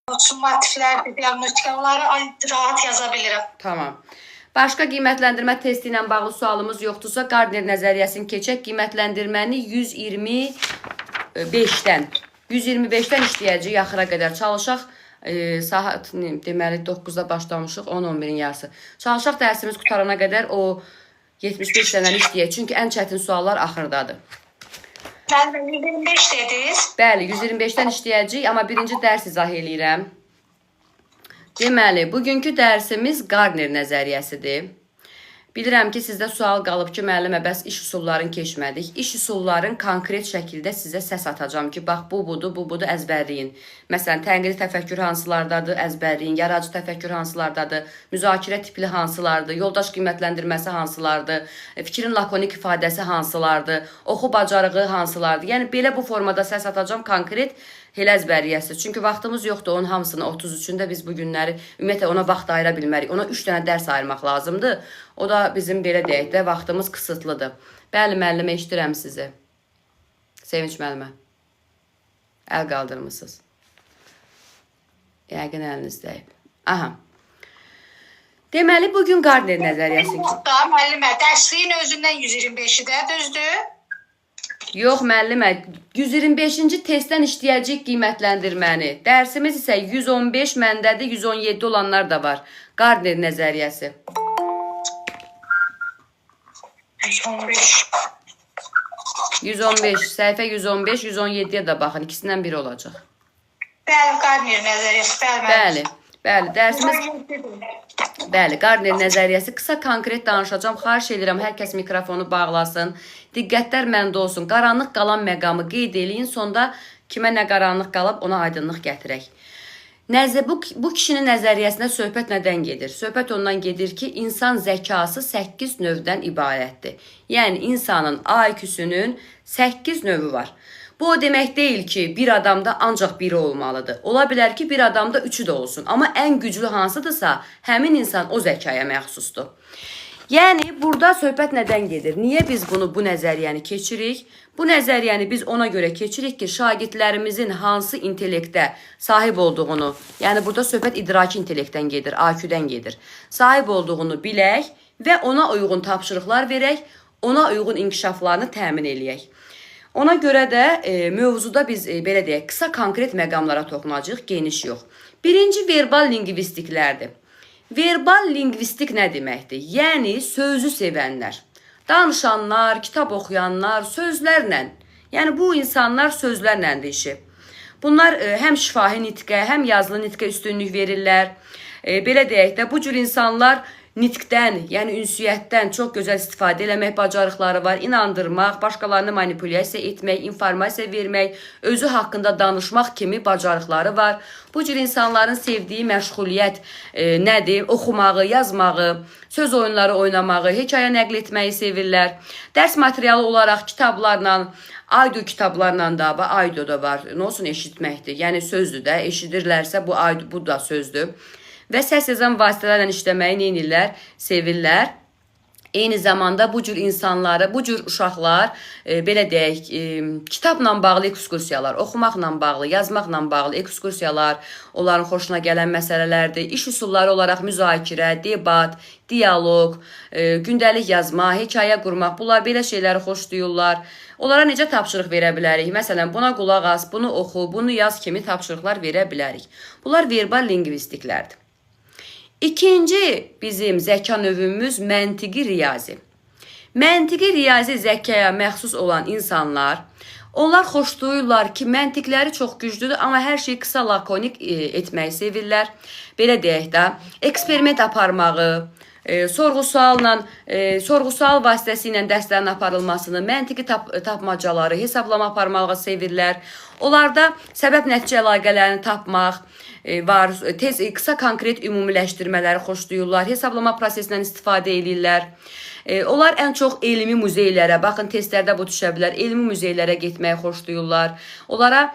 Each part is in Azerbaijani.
Summatiflər, diagnostika, onları rahat yaza bilirəm. Tamam. Başqa qiymətləndirmə testi ilə bağlı sualımız yoxdursa, Gardner nəzəriyyəsini keçək. Qiymətləndirməni 125-dən 125-dən işləyəcəyik, axıra qədər çalışaq. Saat deməli 9-da başlamışıq, 10-11-in yarısı. Çalışaq dərsimiz qutarana qədər o 75 dənəni işləyək. Çünki ən çətin suallar axırdadır. Bəli, 125 dediniz. Bəli, 125-dən işləyəcəyik, amma birinci dərs izah eləyirəm. Deməli, bugünkü dərsimiz Gardner nəzəriyyəsidir. Bilirəm ki, sizdə sual qalıb ki, müəllimə, bəs iş üsullarını keçmədik. İş üsulların konkret şəkildə sizə səs atacağım ki, bax, bu budur, əzbərləyin. Məsələn, tənqidi təfəkkür hansılardadır, əzbərləyin. Yaradıcı təfəkkür hansılardadır, müzakirə tipli hansılardır, yoldaş qiymətləndirməsi hansılardır, fikrin lakonik ifadəsi hansılardır, oxu bacarığı hansılardır. Yəni, belə bu formada səs atacağım konkret elə əzbəriyyəsiz. Çünki vaxtımız yoxdur, onun hamısını 33-ündə biz bu günləri ümumiyyətlə ona vaxt ayıra bilmərik. Ona 3 dənə dərs ayırmaq lazımdır. O da bizim belə deyək də vaxtımız kısıtlıdır. Bəli, müəllimə, eşidirəm sizi. Sevinç müəllimə. Əl qaldırmısınız. Yəqin əliniz dəyib. Aha. Deməli, bugün Gardner nəzəriyyəsi. Müəllimə, dərsliyin özündən 125-i də düzdür? Yox, müəllimə, 125-ci testdən işləyəcək qiymətləndirməni. Dərsimiz isə 115 məndədir, 117 olanlar da var. Gardner nəzəriyyəsi. 115, səhifə 115, 117-yə də baxın, ikisindən biri olacaq. Bəli, Gardner nəzəriyyəsi, bəli, dərsimiz... Bəli, Gardner nəzəriyyəsi. Qısa konkret danışacağım. Xahiş edirəm, hər kəs mikrofonu bağlasın. Diqqətlər məndə olsun. Qaranlıq qalan məqamı qeyd eləyin. Sonda kimə nə qaranlıq qalıb, ona aydınlıq gətirək. Bu kişinin nəzəriyyəsinə söhbət nədən gedir? Söhbət ondan gedir ki, insan zəkası 8 növdən ibarətdir. Yəni, insanın IQ-sünün 8 növü var. Bu o demək deyil ki, bir adamda ancaq biri olmalıdır. Ola bilər ki, bir adamda 3-ü də olsun. Amma ən güclü hansıdırsa, həmin insan o zəkaya məxsusdur. Yəni, burada söhbət nədən gedir? Niyə biz bu nəzəriyyəni keçirik? Bu nəzəriyyəni biz ona görə keçirik ki, şagirdlərimizin hansı intellektə sahib olduğunu, yəni burada söhbət idraki intellektdən gedir, IQ-dən gedir, sahib olduğunu bilək və ona uyğun tapşırıqlar verək, ona uyğun inkişaflarını təmin eləyək. Ona görə də mövzuda biz belə deyək, qısa konkret məqamlara toxunacaq, geniş yox. Birinci verbal lingvistiklərdir. Verbal lingvistik nə deməkdir? Yəni sözü sevənlər, danışanlar, kitab oxuyanlar, sözlərlə. Yəni bu insanlar sözlərlədir işi. Bunlar həm şifahi nitqə, həm yazılı nitqə üstünlük verirlər. Belə deyək də, bu cür insanlar nitqdən, yəni ünsiyyətdən çox gözəl istifadə eləmək bacarıqları var. İnandırmaq, başqalarını manipulyasiya etmək, informasiya vermək, özü haqqında danışmaq kimi bacarıqları var. Bu cür insanların sevdiyi məşğuliyyət nədir? Oxumağı, yazmağı, söz oyunları oynamağı, hekayə nəql etməyi sevirlər. Dərs materialı olaraq kitablarla, audio kitablarla da, audio da var. Nə olsun, eşitməkdir. Yəni sözdür də, eşidirlərsə bu da sözdür. Və səs yazan vasitələrlə işləməyi neynirlər? Sevirlər. Eyni zamanda bu cür insanları, bu cür uşaqlar, belə deyək, kitabla bağlı ekskursiyalar, oxumaqla bağlı, yazmaqla bağlı ekskursiyalar, onların xoşuna gələn məsələlərdir. İş üsulları olaraq müzakirə, debat, diyaloq, gündəlik yazma, hekayə qurmaq, bunlar belə şeyləri xoşlayırlar. Onlara necə tapşırıq verə bilərik? Məsələn, buna qulaq as, bunu oxu, bunu yaz kimi tapşırıqlar verə bilərik. Bunlar verbal lingvistiklərdir. İkinci bizim zəka növümüz məntiqi riyazi. Məntiqi riyazi zəkaya məxsus olan insanlar, onlar xoşlayırlar ki, məntiqləri çox güclüdür, amma hər şeyi qısa lakonik etməyi sevirlər. Belə deyək də, eksperiment aparmağı, sorğu-sual vasitəsilə dərslərin aparılmasını, məntiqi tapmacaları, hesablama aparmağı sevirlər. Onlarda səbəb-nəticə əlaqələrini tapmaq var, qısa konkret ümumiləşdirmələri xoşlayırlar, hesablama prosesindən istifadə edirlər. Onlar ən çox elmi muzeylərə, baxın testlərdə bu düşə bilər, elmi muzeylərə getməyi xoşlayırlar. Onlara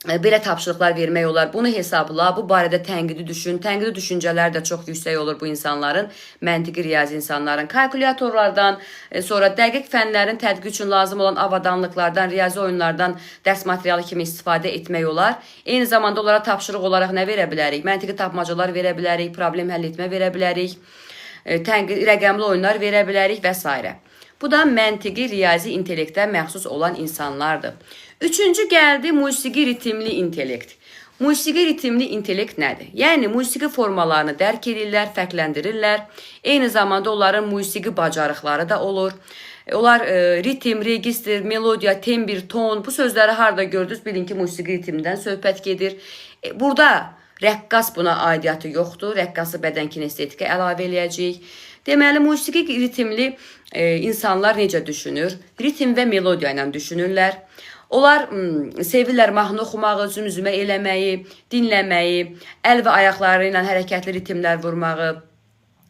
belə tapşırıqlar vermək olar. Bunu hesabla, bu barədə tənqidi düşün. Tənqidi düşüncələr də çox yüksək olur bu insanların, məntiqi riyazi insanların. Kalkulyatorlardan, sonra dəqiq fənlərin tədqiq üçün lazım olan avadanlıqlardan, riyazi oyunlardan dərs materialı kimi istifadə etmək olar. Eyni zamanda onlara tapşırıq olaraq nə verə bilərik? Məntiqi tapmacalar verə bilərik, problem həll etmə verə bilərik, rəqəmli oyunlar verə bilərik və s. Bu da məntiqi riyazi intellektə məxsus olan insanlardır. Üçüncü gəldi musiqi ritmli intellekt. Musiqi ritmli intellekt nədir? Yəni, musiqi formalarını dərk edirlər, fərqləndirirlər. Eyni zamanda onların musiqi bacarıqları da olur. Onlar ritm, registr, melodiya, tembr, ton, bu sözləri harada gördünüz? Bilin ki, musiqi ritmindən söhbət gedir. Burada rəqqas buna aidiyyatı yoxdur. Rəqqası bədən kinestetikə əlavə eləyəcəyik. Deməli, musiqi ritmli insanlar necə düşünür? Ritm və melodiya ilə düşünürlər. Onlar sevirlər mahnı oxumağı, zümzümə eləməyi, dinləməyi, əl və ayaqları ilə hərəkətli ritmlər vurmağı.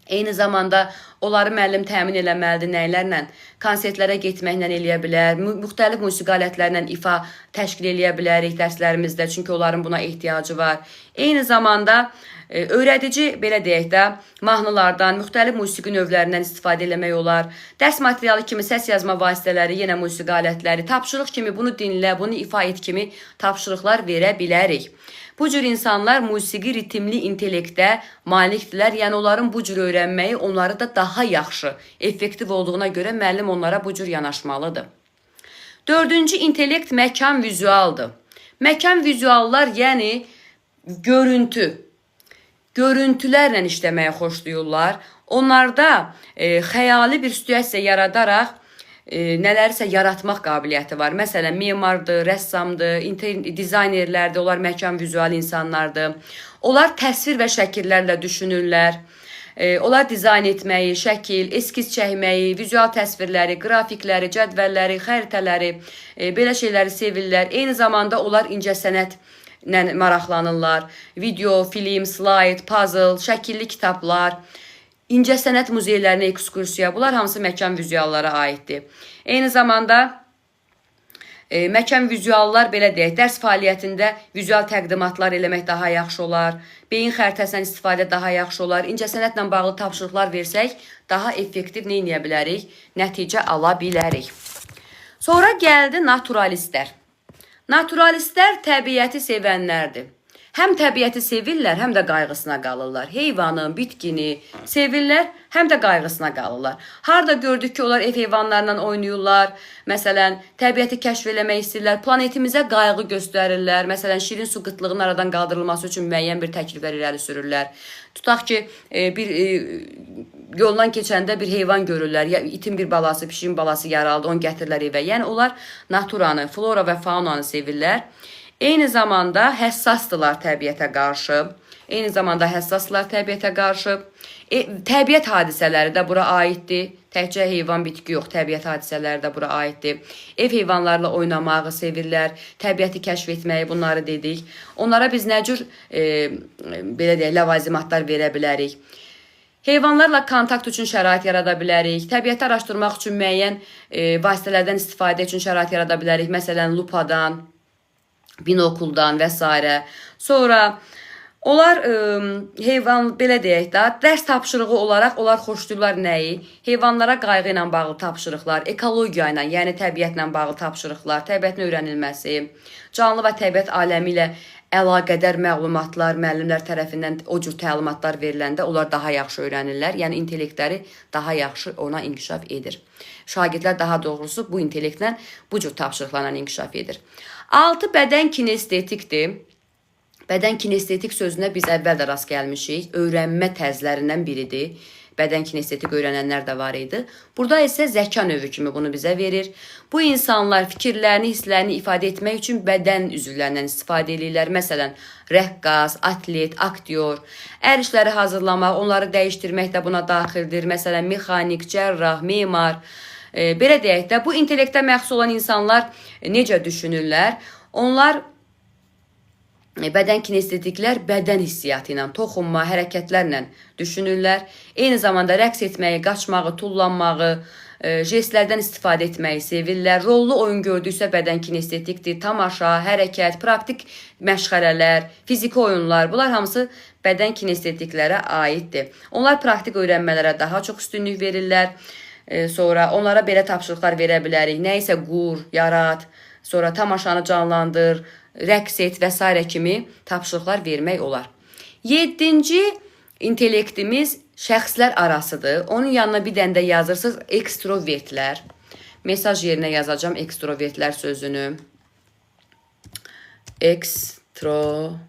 Eyni zamanda onları müəllim təmin eləməlidir nəylərlə? Konsertlərə getməklə eləyə bilər, müxtəlif musiqi alətlərlə ifa təşkil eləyə bilərik dərslərimizdə, çünki onların buna ehtiyacı var. Eyni zamanda öyrədici, belə deyək də, mahnılardan, müxtəlif musiqi növlərindən istifadə eləmək olar. Dərs materialı kimi səs yazma vasitələri, yenə musiqi alətləri, tapşırıq kimi bunu dinlə, bunu ifa et kimi tapşırıqlar verə bilərik. Bu cür insanlar musiqi ritmli intellektə malikdirlər. Yəni, onların bu cür öyrənməyi onları da daha yaxşı, effektiv olduğuna görə müəllim onlara bu cür yanaşmalıdır. Dördüncü intellekt məkan vizualdır. Məkan vizuallar, yəni görüntü. Görüntülərlə işləməyə xoşlayırlar. Onlarda xəyali bir situasiya yaradaraq nələrsə yaratmaq qabiliyyəti var. Məsələn, memardır, rəssamdır, dizaynerlərdir, onlar məkan vizual insanlardır. Onlar təsvir və şəkillərlə düşünürlər. Onlar dizayn etməyi, şəkil, eskiz çəkməyi, vizual təsvirləri, qrafikləri, cədvəlləri, xəritələri, belə şeyləri sevirlər. Eyni zamanda onlar incəsənətlə maraqlanırlar. Video, film, slayd, puzzle, şəkilli kitablar, İncəsənət muzeylərinə ekskursiya, bunlar hamısı məkan vizuallara aiddir. Eyni zamanda məkan vizuallar, belə deyək, dərs fəaliyyətində vizual təqdimatlar eləmək daha yaxşı olar, beyin xəritəsindən istifadə daha yaxşı olar, incəsənətlə bağlı tapşırıqlar versək, daha effektiv nə edə bilərik, nəticə ala bilərik. Sonra gəldi naturalistlər. Naturalistlər təbiəti sevənlərdir. Həm təbiəti sevirlər, həm də qayğısına qalırlar. Heyvanın, bitkini sevirlər, həm də qayğısına qalırlar. Harada gördük ki, onlar ev heyvanlarla oynayırlar. Məsələn, təbiəti kəşf eləmək istəyirlər. Planetimizə qayğı göstərirlər. Məsələn, şirin su qıtlığının aradan qaldırılması üçün müəyyən bir təkliflər irəli sürürlər. Tutaq ki, bir yoldan keçəndə bir heyvan görürlər. Ya itin bir balası, pişiyin balası yaralıdır, onu gətirirlər evə. Yəni, onlar naturanı, flora və faunanı sevirlər. Eyni zamanda həssasdırlar təbiətə qarşı. Təbiət hadisələri də bura aiddir. Təkcə heyvan, bitki yox, təbiət hadisələri də bura aiddir. Ev heyvanlarla oynamağı sevirlər, təbiəti kəşf etməyi, bunları dedik. Onlara biz nə cür belə deyək, ləvazimatlar verə bilərik? Heyvanlarla kontakt üçün şərait yarada bilərik. Təbiəti araşdırmaq üçün müəyyən vasitələrdən istifadə üçün şərait yarada bilərik. Məsələn, lupadan, binokuldan və s. Sonra onlar heyvan, belə deyək də, dərs tapşırığı olaraq onlar xoşlayırlar nəyi? Heyvanlara qayğı ilə bağlı tapşırıqlar, ekologiya ilə, yəni təbiətlə bağlı tapşırıqlar, təbiətin öyrənilməsi, canlı və təbiət aləmi ilə əlaqədar məlumatlar müəllimlər tərəfindən o cür təlimatlar veriləndə onlar daha yaxşı öyrənirlər. Yəni intellektləri daha yaxşı ona inkişaf edir. Şagirdlər daha doğrusu bu intellektlə bu cür tapşırıqlarla inkişaf edir. 6 bədən kinestetikdir. Bədən kinestetik sözünə biz əvvəl də rast gəlmişik. Öyrənmə tərzlərindən biridir. Bədən kinestetik öyrənənlər də var idi. Burada isə zəka növü kimi bunu bizə verir. Bu insanlar fikirlərini, hisslərini ifadə etmək üçün bədən üzvlərindən istifadə edirlər. Məsələn, rəqqas, atlet, aktyor, əl işləri hazırlamaq, onları dəyişdirmək də buna daxildir. Məsələn, mexanik, cərrah, memar. Belə deyək də, bu intellektə məxsus olan insanlar necə düşünürlər? Onlar bədən kinestetiklər bədən hissiyatı ilə, toxunma, hərəkətlərlə düşünürlər. Eyni zamanda rəqs etməyi, qaçmağı, tullanmağı, jestlərdən istifadə etməyi sevirlər. Rollu oyun gördüksə bədən kinestetikdir, tamaşa, hərəkət, praktik məşğələlər, fiziki oyunlar, bunlar hamısı bədən kinestetiklərə aiddir. Onlar praktik öyrənmələrə daha çox üstünlük verirlər. Sonra onlara belə tapşırıqlar verə bilərik. Nə isə qur, yarat, sonra tamaşanı canlandır, rəqs et və s. kimi tapşırıqlar vermək olar. 7-ci intellektimiz şəxslər arasıdır. Onun yanına bir dənə də yazırsınız ekstrovertlər. Mesaj yerinə yazacağım ekstrovertlər sözünü. Ekstrovert.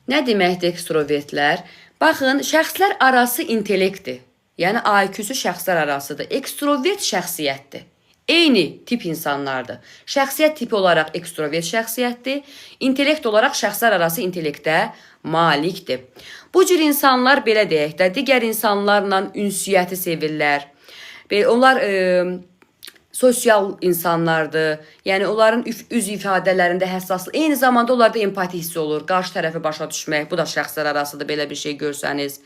Nə deməkdir ekstrovertlər? Baxın, şəxslər arası intellektdir. Yəni IQ-su şəxslər arasıdır. Ekstrovert şəxsiyyətdir. Eyni tip insanlardır. Şəxsiyyət tipi olaraq ekstrovert şəxsiyyətdir. İntellekt olaraq şəxslər arası intellektə malikdir. Bu cür insanlar belə deyək də, digər insanlarla ünsiyyəti sevirlər. Onlar sosial insanlardır. Yəni onların üz ifadələrində həssaslı. Eyni zamanda onlarda empati hissi olur. Qarşı tərəfi başa düşmək, bu da şəxslər arasıdır belə bir şey görsəniz.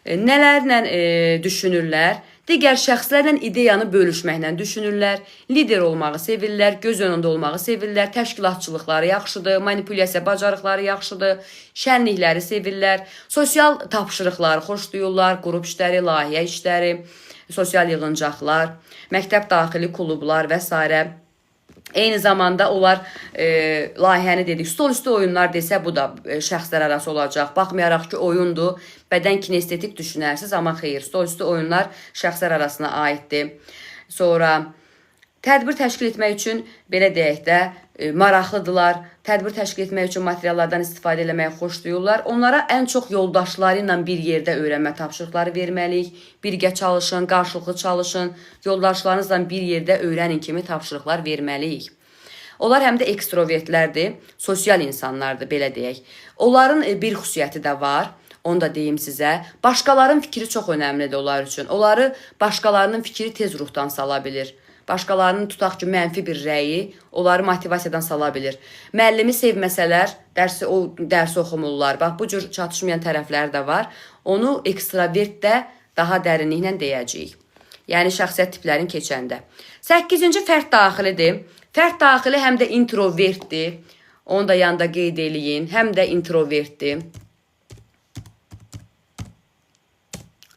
Nələrlə düşünürlər? Digər şəxslərlə ideyanı bölüşməklə düşünürlər. Lider olmağı sevirlər, göz önündə olmağı sevirlər. Təşkilatçılıqları yaxşıdır, manipulyasiya bacarıqları yaxşıdır, şənlikləri sevirlər. Sosial tapşırıqları xoşlayırlar, qrup işləri, layihə işləri, sosial yığıncaqlar, məktəb daxili klublar və s. Eyni zamanda onlar layihəni dedik, stol üstü oyunlar desə bu da şəxslər arası olacaq. Baxmayaraq ki, oyundur, bədən kinestetik düşünərsiniz, amma xeyr, stol üstü oyunlar şəxslər arasına aiddir. Sonra tədbir təşkil etmək üçün belə deyək də maraqlıdırlar. Tədbir təşkil etmək üçün materiallardan istifadə etməyi xoşlayırlar. Onlara ən çox yoldaşları ilə bir yerdə öyrənmə tapşırıqları verməliyik. Birgə çalışın, qarşılıqlı çalışın, yoldaşlarınızla bir yerdə öyrənin kimi tapşırıqlar verməliyik. Onlar həm də ekstrovertlərdir, sosial insanlardır, belə deyək. Onların bir xüsusiyyəti də var. Onu da deyim sizə. Başqalarının fikri çox önəmlidir onlar üçün. Onları başqalarının fikri tez ruhdan sala bilir. Başqalarının tutaq ki, mənfi bir rəyi onları motivasiyadan sala bilir. Müəllimi sevməsələr, dərsi oxumurlar. Bax, bu cür çatışmayan tərəfləri də var. Onu ekstravertdə daha dərinliklə deyəcəyik. Yəni, şəxsiyyət tiplərini keçəndə. 8-ci fərd daxilidir. Fərd daxili həm də introvertdir. Onu da yanında qeyd eləyin. Həm də introvertdir.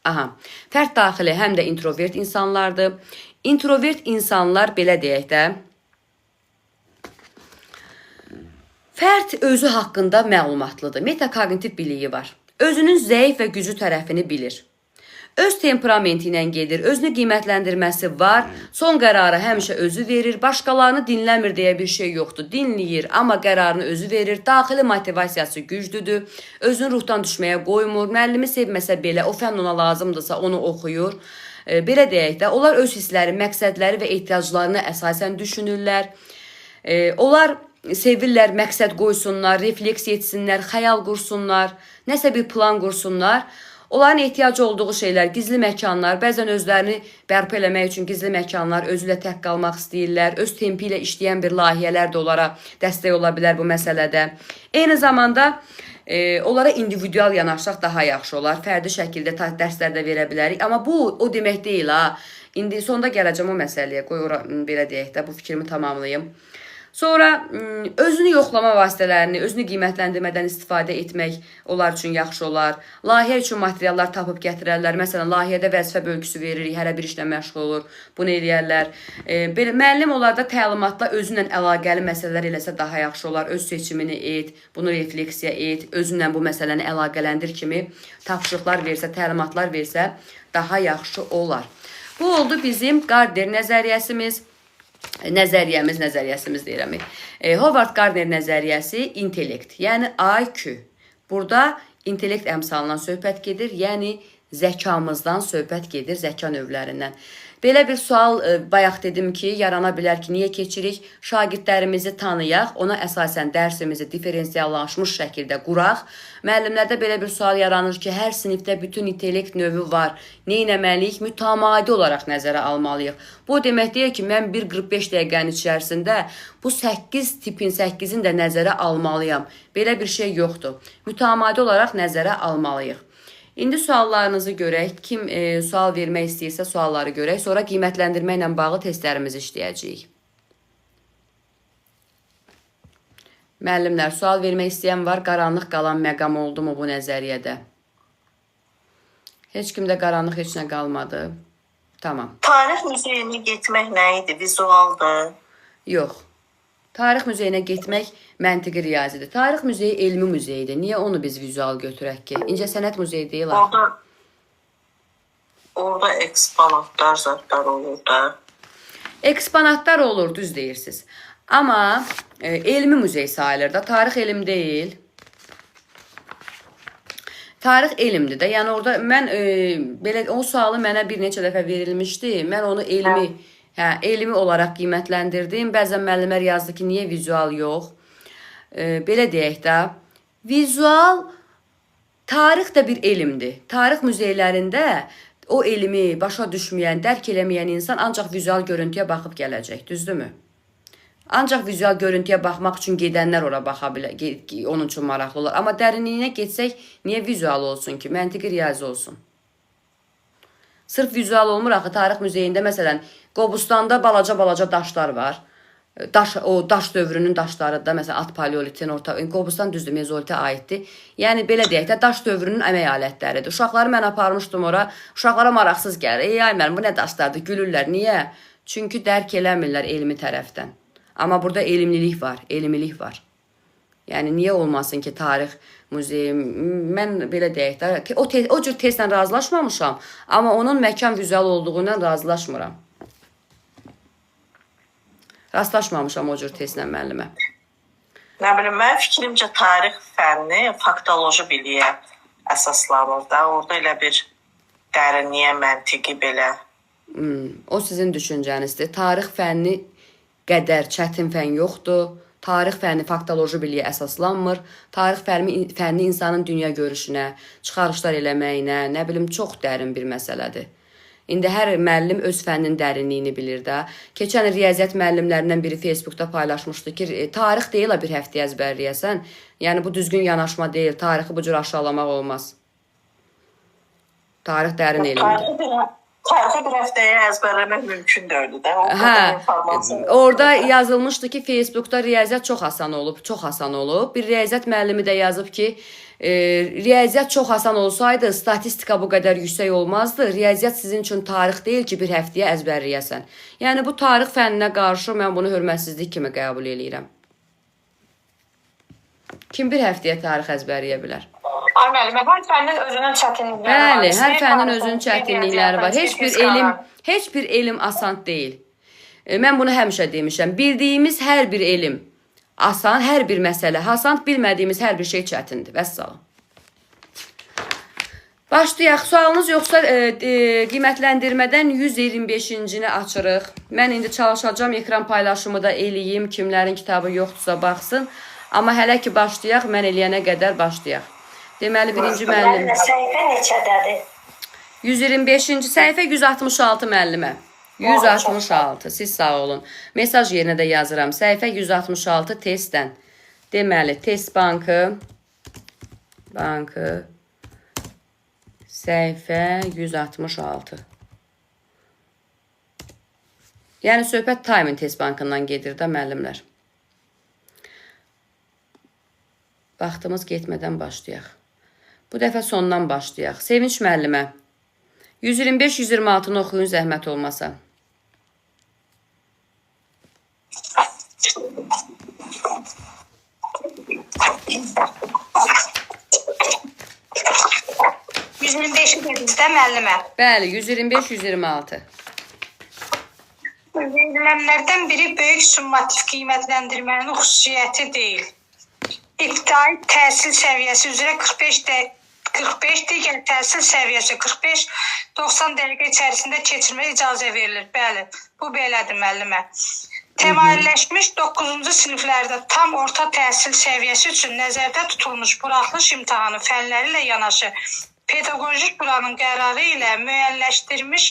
Fərd daxili həm də introvert insanlardır. İntrovert insanlar belə deyək də, fərd özü haqqında məlumatlıdır. Metakognitiv biliyi var. Özünün zəif və güclü tərəfini bilir. Öz temperamenti ilə gedir, özünü qiymətləndirməsi var. Son qərarı həmişə özü verir. Başqalarını dinləmir deyə bir şey yoxdur. Dinləyir, amma qərarını özü verir. Daxili motivasiyası güclüdür. Özünü ruhdan düşməyə qoymur. Müəllimi sevməsə belə, o fənn ona lazımdırsa onu oxuyur. Belə deyək də, onlar öz hissləri, məqsədləri və ehtiyaclarını əsasən düşünürlər. Onlar sevirlər, məqsəd qoysunlar, refleksiya etsinlər, xəyal qursunlar, nəsə bir plan qursunlar. Onların ehtiyacı olduğu şeylər, gizli məkanlar, bəzən özlərini bərpa eləmək üçün gizli məkanlar, özülə tək qalmaq istəyirlər, öz tempi ilə işləyən bir layihələr də onlara dəstək ola bilər bu məsələdə. Eyni zamanda onlara individual yanaşsaq daha yaxşı olar. Fərdi şəkildə dərslərdə verə bilərik. Amma bu o demək deyil ha. İndi sonda gələcəm o məsələyə. Qoy belə deyək də bu fikrimi tamamlayım. Sonra özünü yoxlama vasitələrini, özünü qiymətləndirmədən istifadə etmək onlar üçün yaxşı olar. Layihə üçün materiallar tapıb gətirərlər. Məsələn, layihədə vəzifə bölgüsü veririk, hərə bir işlə məşğul olur. Bunu eləyərlər. Müəllim onlarda təlimatla özünlə əlaqəli məsələlər eləsə daha yaxşı olar. Öz seçimini et, bunu refleksiya et, özünlə bu məsələni əlaqələndir kimi tapşırıqlar versə, təlimatlar versə daha yaxşı olar. Bu oldu bizim Gardner nəzəriyyəsimiz. Nəzəriyyəsimiz deyirəm. Howard Gardner nəzəriyyəsi intellekt, yəni IQ. Burada intellekt əmsalından söhbət gedir, yəni zəkamızdan söhbət gedir, zəka növlərindən. Belə bir sual bayaq dedim ki, yarana bilər ki, niyə keçirik? Şagirdlərimizi tanıyaq, ona əsasən dərsimizi diferensiyallaşmış şəkildə quraq. Müəllimlərdə belə bir sual yaranır ki, hər sinifdə bütün intellekt növü var. Nə etməliyik? Mütəmadi olaraq nəzərə almalıyıq. Bu demək deyir ki, mən 1:45 dəqiqənin içərisində bu 8 tipin 8-in də nəzərə almalıyam. Belə bir şey yoxdur. Mütəmadi olaraq nəzərə almalıyıq. İndi suallarınızı görək. Kim sual vermək istəyirsə sualları görək. Sonra qiymətləndirmə ilə bağlı testlərimizi işləyəcəyik. Müəllimlər, sual vermək istəyən var. Qaranlıq qalan məqam oldu mu bu nəzəriyyədə? Heç kimdə qaranlıq heç nə qalmadı. Tamam. Tarix muzeyinə getmək nə idi? Vizualdır? Yox. Tarix muzeyinə getmək məntiqi riyazidir. Tarix muzeyi elmi muzeyidir. Niyə onu biz vizual götürək ki? İncəsənət muzeyi deyil. Orada eksponatlar, zatlar olur da. Eksponatlar olur, düz deyirsiniz. Amma elmi muzey sayılır da, tarix elm deyil. Tarix elmdir də. Yəni orada mən belə o sualı mənə bir neçə dəfə verilmişdi. Mən onu elmi olaraq qiymətləndirdim. Bəzən müəllimlər yazdı ki, niyə vizual yox? Belə deyək də, vizual tarix də bir elmdir. Tarix muzeylərində o elmi başa düşməyən, dərk eləməyən insan ancaq vizual görüntüyə baxıb gələcək, düzdürmü? Ancaq vizual görüntüyə baxmaq üçün gedənlər ora baxa bilər, onun üçün maraqlı olur. Amma dərinliyinə getsək, niyə vizual olsun ki? Məntiqi riyazi olsun. Sırf vizual olmur axı, tarix muzeyində məsələn, Qobustanda balaca daşlar var. O daş dövrünün daşları da məsələn at paleolitin, Qobustan düzdür, mezolitə aiddir. Yəni belə deyək də, daş dövrünün əmək alətləridir. Uşaqları mən aparmışdım ora, uşaqlara maraqsız gəlir. Ay mənim, bu nə daşlardır, gülürlər. Niyə? Çünki dərk eləmirlər elmi tərəfdən. Amma burada elmlilik var. Yəni niyə olmasın ki, tarix muzeyi, mən belə deyək də, o cür testlə razılaşmamışam, amma onun məkan vizual olduğundan razılaşmıram. Rastlaşmamışam o cür testlə müəllimə. Nə bilim, mənim fikrimcə tarix fənni faktoloji biliyə əsaslanır da. Orada elə bir dərinliyə, məntiqi belə. O sizin düşüncənizdir. Tarix fənni qədər çətin fən yoxdur. Tarix fənni faktoloji biliyə əsaslanmır. Tarix fənni insanın dünya görüşünə, çıxarışlar eləməyinə, nə bilim, çox dərin bir məsələdir. İndi hər müəllim öz fənnin dərinliyini bilir də. Keçən riyaziyyat müəllimlərindən biri Facebookda paylaşmışdı ki, tarix deyil bir həftəyə əzbərləyəsən. Yəni bu düzgün yanaşma deyil. Tarixi bu cür aşağılamaq olmaz. Tarix dərin elmdir. Tarixi bir həftəyə əzbərləmək mümkün deyildi də. Orada yazılmışdı ki, Facebookda riyaziyyat çox asan olub. Bir riyaziyyat müəllimi də yazıb ki, riyaziyyat çox asan olsaydı, statistika bu qədər yüksək olmazdı. Riyaziyyat sizin üçün tarix deyil ki, bir həftəyə əzbərləyəsən. Yəni bu tarix fənninə qarşı mən bunu hörmətsizlik kimi qəbul edirəm. Kim bir həftəyə tarix əzbərləyə bilər? Ay müəllimə, hər fənnin özünün çətinlikləri var. Bəli, hər fənnin özünün çətinlikləri var. Heç bir elm asan deyil. Mən bunu həmişə demişəm. Bildiyimiz hər bir elm asan, hər bir məsələ asan, bilmədiyimiz hər bir şey çətindir. Vəssalam. Başlayaq. Sualınız yoxsa qiymətləndirmədən 125-cini açırıq. Mən indi çalışacağım, ekran paylaşımı da eləyim. Kimlərin kitabı yoxdursa baxsın. Amma hələ ki başlayaq, mən eləyənə qədər başlayaq. Deməli, birinci müəllim. Səhifə neçədədir? 125-ci səhifə 166 müəllimə. 166, siz sağ olun. Mesaj yerinə də yazıram. Səhifə 166 testdən. Deməli, test bankı, səhifə 166. Yəni, söhbət Time'in test bankından gedir də müəllimlər. Vaxtımız getmədən başlayaq. Bu dəfə sondan başlayaq. Sevinç müəllimə, 125-126-nı oxuyun, zəhmət olmasa. %5'də müəllimə. Bəli, 125-126. Verilenlərdən biri böyük summativ qiymətləndirmənin xüsusiyyəti deyil. İbtidai təhsil səviyyəsi üzrə 45 digər təhsil səviyyəsi 45-90 dəqiqə içərisində keçirmə icazə verilir. Bəli, bu belədir müəllimə. Təmayülləşmiş 9-cu siniflərdə tam orta təhsil səviyyəsi üçün nəzərdə tutulmuş buraxılış imtahanı fənləri ilə yanaşı pedaqojik buranın qərarı ilə müəyyənləşdirilmiş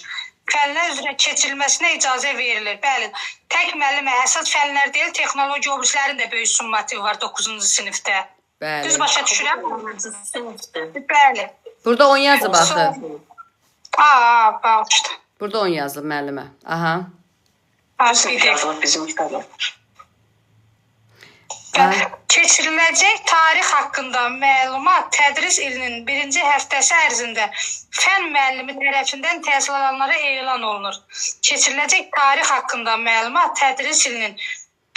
fənlər üzrə keçirilməsinə icazə verilir. Bəli, tək müəllimə əsas fənlər deyil, texnologiya obrislərin də böyük summativ var 9-cu sinifdə. Bəli. Düz başa düşürəm? Bəli. Burada 10 yazıb axı. Bağışda. Burada 10 yazıb müəllimə. Aha. Yazılıb bizim kitabda. Keçiriləcək tarix haqqında məlumat tədris ilinin 1-ci həftəsi ərzində fən müəllimi tərəfindən təhsil alanlara elan olunur. Keçiriləcək tarix haqqında məlumat tədris ilinin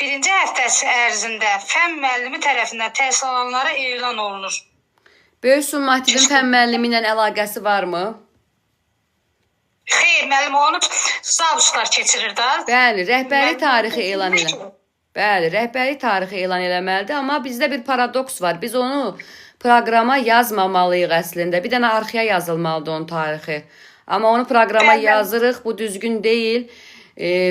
1-ci həftəsi ərzində fən müəllimi tərəfindən təhsil alanlara elan olunur. Böyük summativin fən müəllimi ilə əlaqəsi varmı? Xeyr, müəllim onu zavuşlar keçirir də. Bəli, rəhbəri tarixi elan elə. Bəli, rəhbəri tarixi elan eləməlidir, amma bizdə bir paradoks var. Biz onu proqrama yazmamalıyıq əslində. Bir dənə arxaya yazılmalıdır onun tarixi. Amma onu proqrama yazırıq, bu düzgün deyil.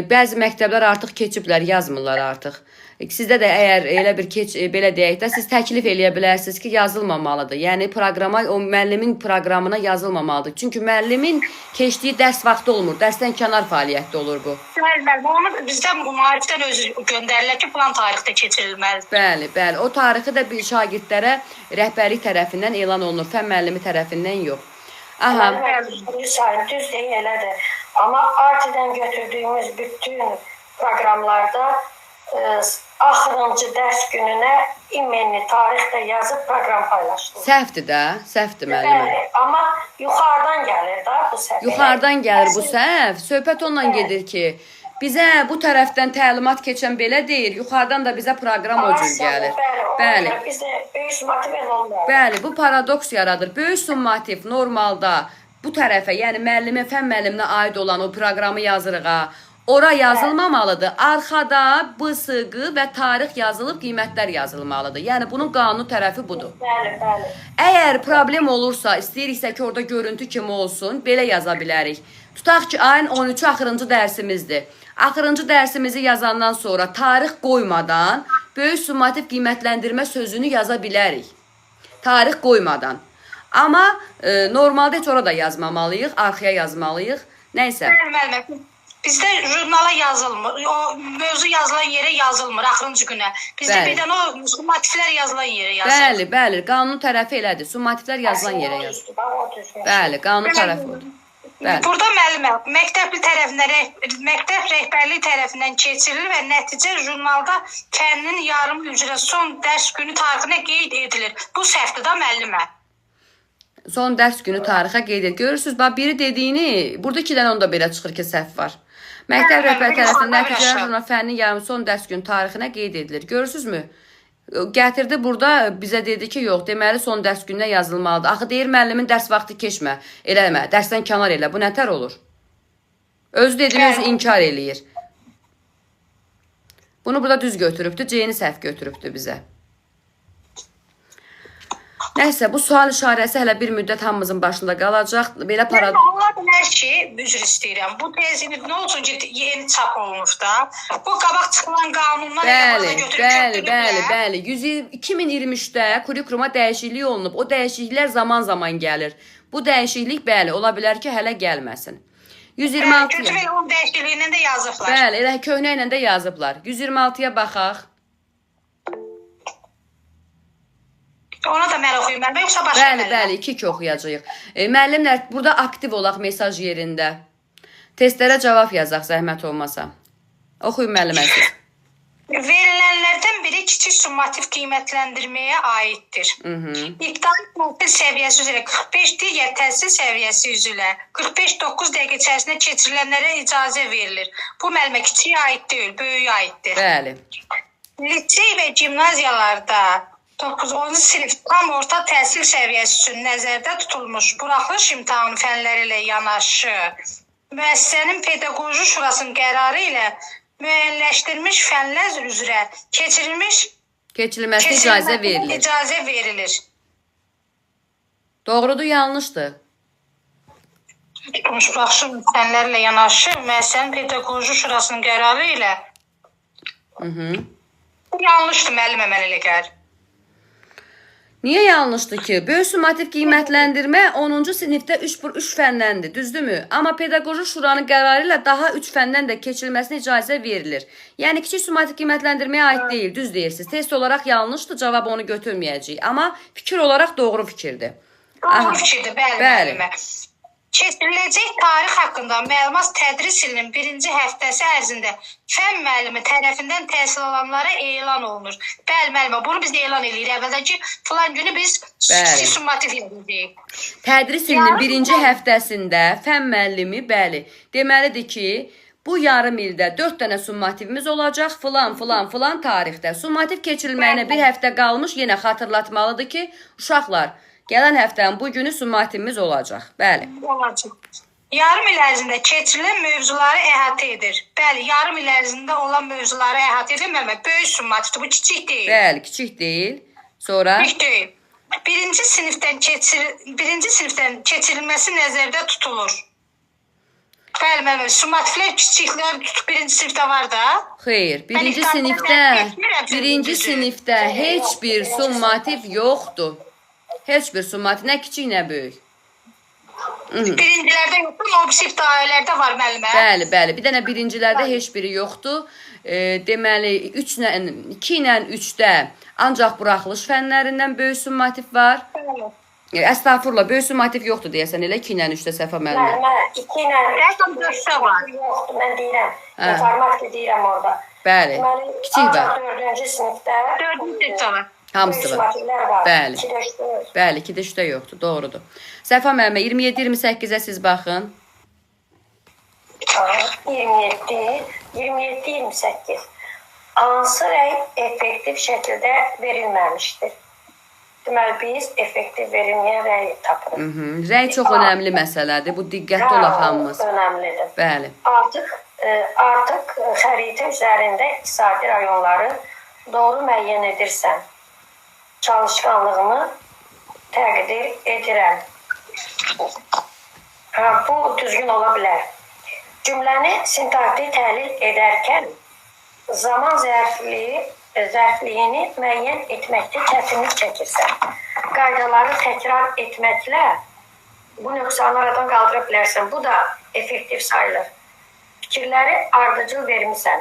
Bəzi məktəblər artıq keçiblər, yazmırlar artıq. Sizdə də əgər elə bir belə deyək də, siz təklif eləyə bilərsiniz ki, yazılmamalıdır. Yəni proqrama, o müəllimin proqramına yazılmamalıdır. Çünki müəllimin keçdiyi dərs vaxtı olmur. Dərsdən kənar fəaliyyətdə olur bu. Bəli, onu bizdən maarifdən özü göndərilir ki, plan tarixdə keçirilməlidir. Bəli, bəli. O tarixi də bir şagirdlərə rəhbərlik tərəfindən elan olunur, fən müəllimi tərəfindən yox. Aha. Düz deyil, elədir. Amma Artidən götürdüyümüz bütün proqramlarda axırıncı dərs gününə imenli tarixdə yazıb proqram paylaşdırılır. Səhvdir də, səhvdir müəllimə. Bəli, amma yuxarıdan gəlir də bu səhv. Yuxarıdan gəlir bu səhv. Söhbət onunla gedir ki, bizə bu tərəfdən təlimat keçən belə deyir, yuxarıdan da bizə proqram o cür gəlir. Bəli. Bizdə böyük summativ olmur. Bəli, bu paradoks yaradır. Böyük summativ normalda bu tərəfə, yəni müəllimin, fən müəlliminə aid olan o proqramı yazırıq. Ora yazılmamalıdır. Arxada BSQ və tarix yazılıb, qiymətlər yazılmalıdır. Yəni bunun qanun tərəfi budur. Bəli, bəli. Əgər problem olursa, istəyiriksə ki, orada görüntü kimi olsun, belə yaza bilərik. Tutaq ki, ayın 13-ü axırıncı dərsimizdir. Axırıncı dərsimizi yazandan sonra tarix qoymadan böyük summativ qiymətləndirmə sözünü yaza bilərik. Tarix qoymadan. Amma normalda heç orada yazmamalıyıq, arxaya yazmalıyıq. Nəysə. Müəllimə, bizdə jurnala yazılmır. O mövzu yazılan yerə yazılmır axırıncı günə. Bizdə bir dənə o summativlər yazılan yerə yazılır. Bəli, bəli. Qanun tərəfi elədir. Summativlər yazılan yerə yazılır. Bəli, qanun tərəfi budur. Bəli. Burada müəllimə, məktəb rəhbərliyi tərəfindən keçirilir və nəticə jurnalda fənnin yarım üzrə son dərs günü tarixinə qeyd edilir. Bu səhvdir də müəllimə. Son dərs günü tarixə qeyd edilir. Görürsünüz, bax biri dediyini, burada 2 dənə onda belə çıxır ki, səhv var. Məktəb rəhbərliyi tərəfindən nəticə jurnal fənnin yarım son dərs günü tarixinə qeyd edilir. Görürsünüzmü? Gətirdi burada bizə dedi ki, yox, deməli son dərs gününə yazılmalıdır. Axı deyir müəllimin dərs vaxtı keçmə, eləmə, dərsdən kənar elə. Bu nətər olur? Özü dediyini özü inkar eləyir. Bunu burada düz götürübdü, C-ni səhv götürübdü bizə. Nəysə, bu sual işarəsi hələ bir müddət hamımızın başında qalacaq. Belə Ola bilər ki, üzr istəyirəm, bu tezini nə olsun ki, yeni çap olmuş da. Bu qabaq çıxılan qanundan Bəli. 2023-də kurikuluma dəyişiklik olunub. O dəyişikliklər zaman-zaman gəlir. Bu dəyişiklik, bəli, ola bilər ki, hələ gəlməsin. 126. Kötü onun dəyişikliyindən də yazıblar. Bəli, elə köhnə ilə də yazıblar. 126-ya baxaq. Ona da mən oxuyum, yoxsa başqa müəllim? Bəli, 2-2 oxuyacağıq. Müəllimlər, burada aktiv olaq mesaj yerində. Testlərə cavab yazaq, zəhmət olmasa. Oxuyun müəllimə siz. Verilənlərdən biri kiçik summativ qiymətləndirməyə aiddir. İbtidai təhsil səviyyəsi üzrə 45, digər təhsil səviyyəsi üzrə 45-9 dəqiqə içərisində keçirilənlərə icazə verilir. Bu müəllimə kiçiyə aid deyil, böyüyə aiddir. Bəli. Lisey və gimnaziyalarda 9-10 sinif tam orta təhsil səviyyəsi üçün nəzərdə tutulmuş buraxılış imtahanı fənləri ilə yanaşı müəssisənin pedaqoji şurasının qərarı ilə müəyyənləşdirilmiş fənlər üzrə keçirilməsinə icazə verilir. Doğrudur, yanlışdır. Buraxılış fənləri ilə yanaşı müəssisənin pedaqoji şurasının qərarı ilə bu yanlışdır müəllimə, mənə elə gəlir. Niyə yanlışdır ki? Böyük summativ qiymətləndirmə 10-cu sinifdə 3 fəndəndir, düzdürmü? Amma pedaqoji şuranın qərarı ilə daha 3 fəndən də keçirilməsinə icazə verilir. Yəni kiçik summativ qiymətləndirməyə aid deyil, düz deyirsiniz. Test olaraq yanlışdır, cavab onu götürməyəcəyik. Amma fikir olaraq doğru fikirdir. Doğru fikirdir, bəli, Bəli. müəllimə. Keçiriləcək tarix haqqında məlumat tədris ilinin 1-ci həftəsi ərzində fən müəllimi tərəfindən təhsil alanlara elan olunur. Bəli, müəllimə, bunu biz elan edirik. Əvvəldən ki, filan günü biz Bəli. summativ edəcəyik. Tədris ilinin 1-ci həftəsində fən müəllimi, bəli, deməlidir ki, bu yarım ildə 4 dənə summativimiz olacaq, filan tarixdə. Summativ keçirilməyinə bir həftə qalmış, yenə xatırlatmalıdır ki, uşaqlar, gələn həftənin bu günü summativimiz olacaq. Bəli. Olacaq. Yarım il ərzində keçirilən mövzuları əhatə edir. Bəli, yarım il ərzində olan mövzuları əhatə edir. Məmə, böyük summativdir, bu kiçik deyil. Bəli, kiçik deyil. Sonra Kiçik deyil. Birinci sinifdən keçirilməsi nəzərdə tutulur. Bəli, məmə, summativlər kiçiklər tutub birinci sinifdə var da. xeyr, birinci sinifdə heç bir summativ yoxdur. Heç bir summativ, nə kiçik, nə böyük. Birincilərdə yoxdur, obsif dairələrdə var müəllimə. Bəli. Bir dənə birincilərdə heç biri yoxdur. Deməli, 2 ilə 3-də ancaq buraxılış fənlərindən böyük summativ var. Əstağfurullah, böyük summativ yoxdur deyəsən, elə 2 ilə 3-də Səfa müəllimə. Mən 2 ilə 4-də var. yoxdur, mən deyirəm. İnformatika deyirəm orada. Bəli, kiçik var. 4-cü sinifdə 4-cü sinifdə var. Hamısı var. Bəli. 2-də 2-də 3-də yoxdur, doğrudur. Səfa müəllimə, 27-28-ə siz baxın. 27-28. Hansı rəy effektiv şəkildə verilməmişdir? Deməli, biz effektiv verilməyən rəyi tapırıq. Rəy çox önəmli məsələdir. Bu diqqətli olaq hamımız. Önəmlidir. Bəli. Artıq xəritə üzərində iqtisadi rayonları doğru müəyyən edirsən. Çalışqanlığımı təqdir edirəm. Bu düzgün ola bilər. Cümləni sintaktik təhlil edərkən zaman zərfliyini müəyyən etməkdə çətinlik çəkirsən. Qaydaları təkrar etməklə bu nöqsanı aradan qaldıra bilərsən. Bu da effektiv sayılır. Fikirləri ardıcıl vermisən.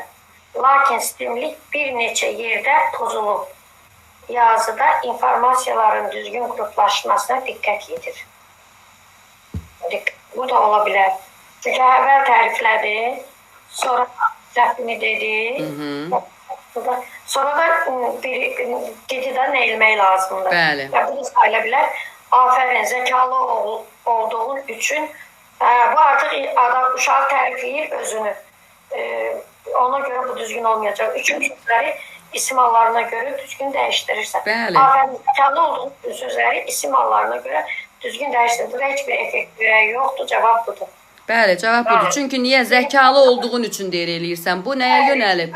Lakin stimlik bir neçə yerdə pozulub. Yazıda informasiyaların düzgün qruplaşmasına diqqət yetir. Bu da ola bilər. Çünki əvvəl təriflədi, sonra zəhbini dedi, sonra da dedi də nə ilmək lazımdır. Bəli. Və bu da sayıla bilər. Afərin, zəkalı olduğun üçün bu artıq uşaq tərifləyir özünü. Ona görə bu düzgün olmayacaq. Üçüncü sözləri isim hallarına görə düzgün dəyişdirirsən. Bəli. Afərin, zəkalı olduğun sözləri isim hallarına görə düzgün dəyişdirirsən. Burada heç bir effekt yoxdur, cavab budur. Bəli, cavab budur. Çünki niyə? Zəkalı olduğun üçün deyir eləyirsən. Bu nəyə yönəlib?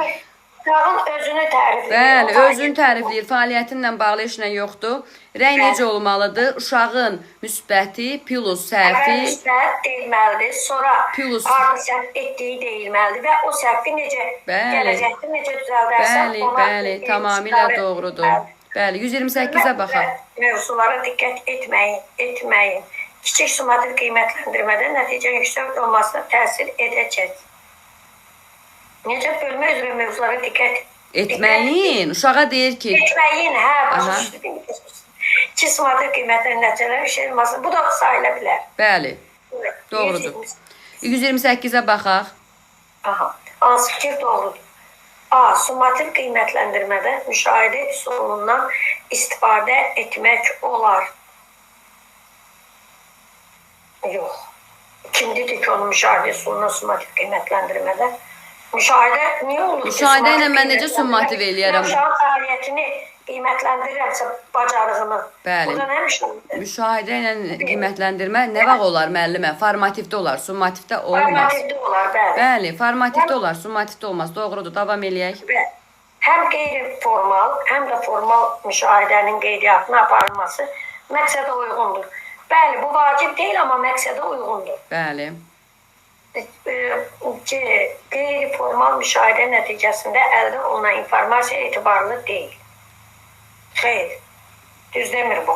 Uşağın özünü tərifləyir. Bəli, özünü tərifləyir. Fəaliyyətinlə bağlı heç nə yoxdur. Rəy necə olmalıdır? Uşağın müsbəti, plus səhvi. Müsbət deyilməlidir. Sonra Plus. artıq səhv etdiyi deyilməlidir və o səhvi necə gələcəkdə necə düzəldərsən. Bəli, tamamilə doğrudur. Bəli, 128-ə baxaq. Mövzulara diqqət etməyin. Kiçik summativ qiymətləndirmədə nəticə yüksək olmasına təsir edəcək. Necə bölmə üzrə mövzulara diqqət Etməyin. Uşağa deyir ki, etməyin, başa düşdüm. İki summativ qiymətlərin nəticələri şey olmasın. Bu da sayıla bilər. bəli, doğrudur. 128-ə baxaq. Hansı fikir doğrudur? A. Summativ qiymətləndirmədə müşahidə üsulundan istifadə etmək olar. Yox. İkincidir ki, onun müşahidə üsulundan summativ qiymətləndirmədə. Müşahidə niyə olur? Müşahidə ilə mən necə summativ eləyərəm? Uşağın fəaliyyətini qiymətləndirirəmsə bacarığını. Bəli. Burada nə müşahidə? Müşahidə ilə qiymətləndirmə nə vaxt olar müəllimə? Formativdə olar, summativdə olmaz. Formativdə olar, bəli. Bəli, formativdə olar, summativdə olmaz. Doğrudur, davam eləyək. Həm qeyri-formal, həm də formal müşahidənin qeydiyyatına aparılması məqsədə uyğundur. Bəli, bu vacib deyil, amma məqsədə uyğundur. Bəli. Qeyri-formal müşahidə nəticəsində əldə olunan informasiya etibarlı deyil. Xeyr, düz demir bu.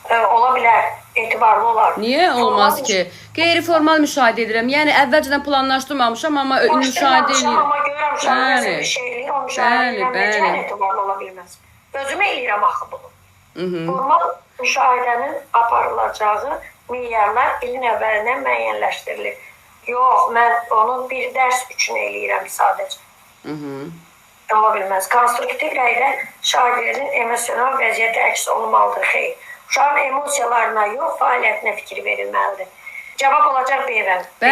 Ola bilər, etibarlı olar. Niyə olmaz ki? Qeyri-formal müşahidə edirəm. Yəni əvvəlcədən planlaşdırmamışam, amma müşahidə edirəm. Amma görürəm, uşaqlar bir şey eləyir, o müşahidə edirəm, necə etibarlı ola bilməz. Özümə eləyirəm axı bunu. Formal müşahidənin aparılacağı meyarlar ilin əvvəlindən müəyyənləşdirilir. Yox, mən onu bir dərs üçün eləyirəm sadəcə. Ola bilməz. Konstruktiv rəydə şagirdin emosional vəziyyəti əks olmalıdır. Xeyr. Uşağın emosiyalarına yox, fəaliyyətinə fikir verilməlidir. Cavab olacaq B.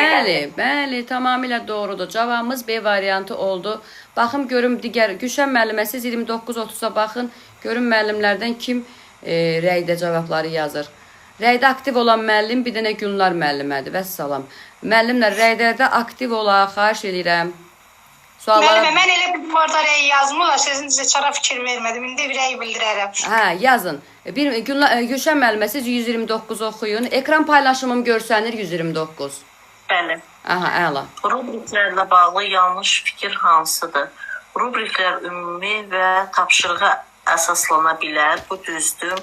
Bəli, tamamilə doğrudur. Cavabımız B variantı oldu. Baxım görüm digər Gülşən müəllimə siz 29-30-a baxın. Görün müəllimlərdən kim rəydə cavabları yazır. Rəydə aktiv olan müəllim bir dənə Gülnar müəllimədir. Vəssalam. Müəllimlər rəylərdə aktiv olaq, xahiş edirəm. Müəllimə, mən elə bir orada rəy yazmırlar, sizin sizə çara fikir vermədim. İndi bir rəy bildirərəm. Hə, yazın. Gülşən müəllimə siz 129 oxuyun. Ekran paylaşımım görsənir 129. Bəli. Aha, əla. Rubriklərlə bağlı yanlış fikir hansıdır? Rubriklər ümumi və tapşırığa əsaslana bilər. Bu düzdür.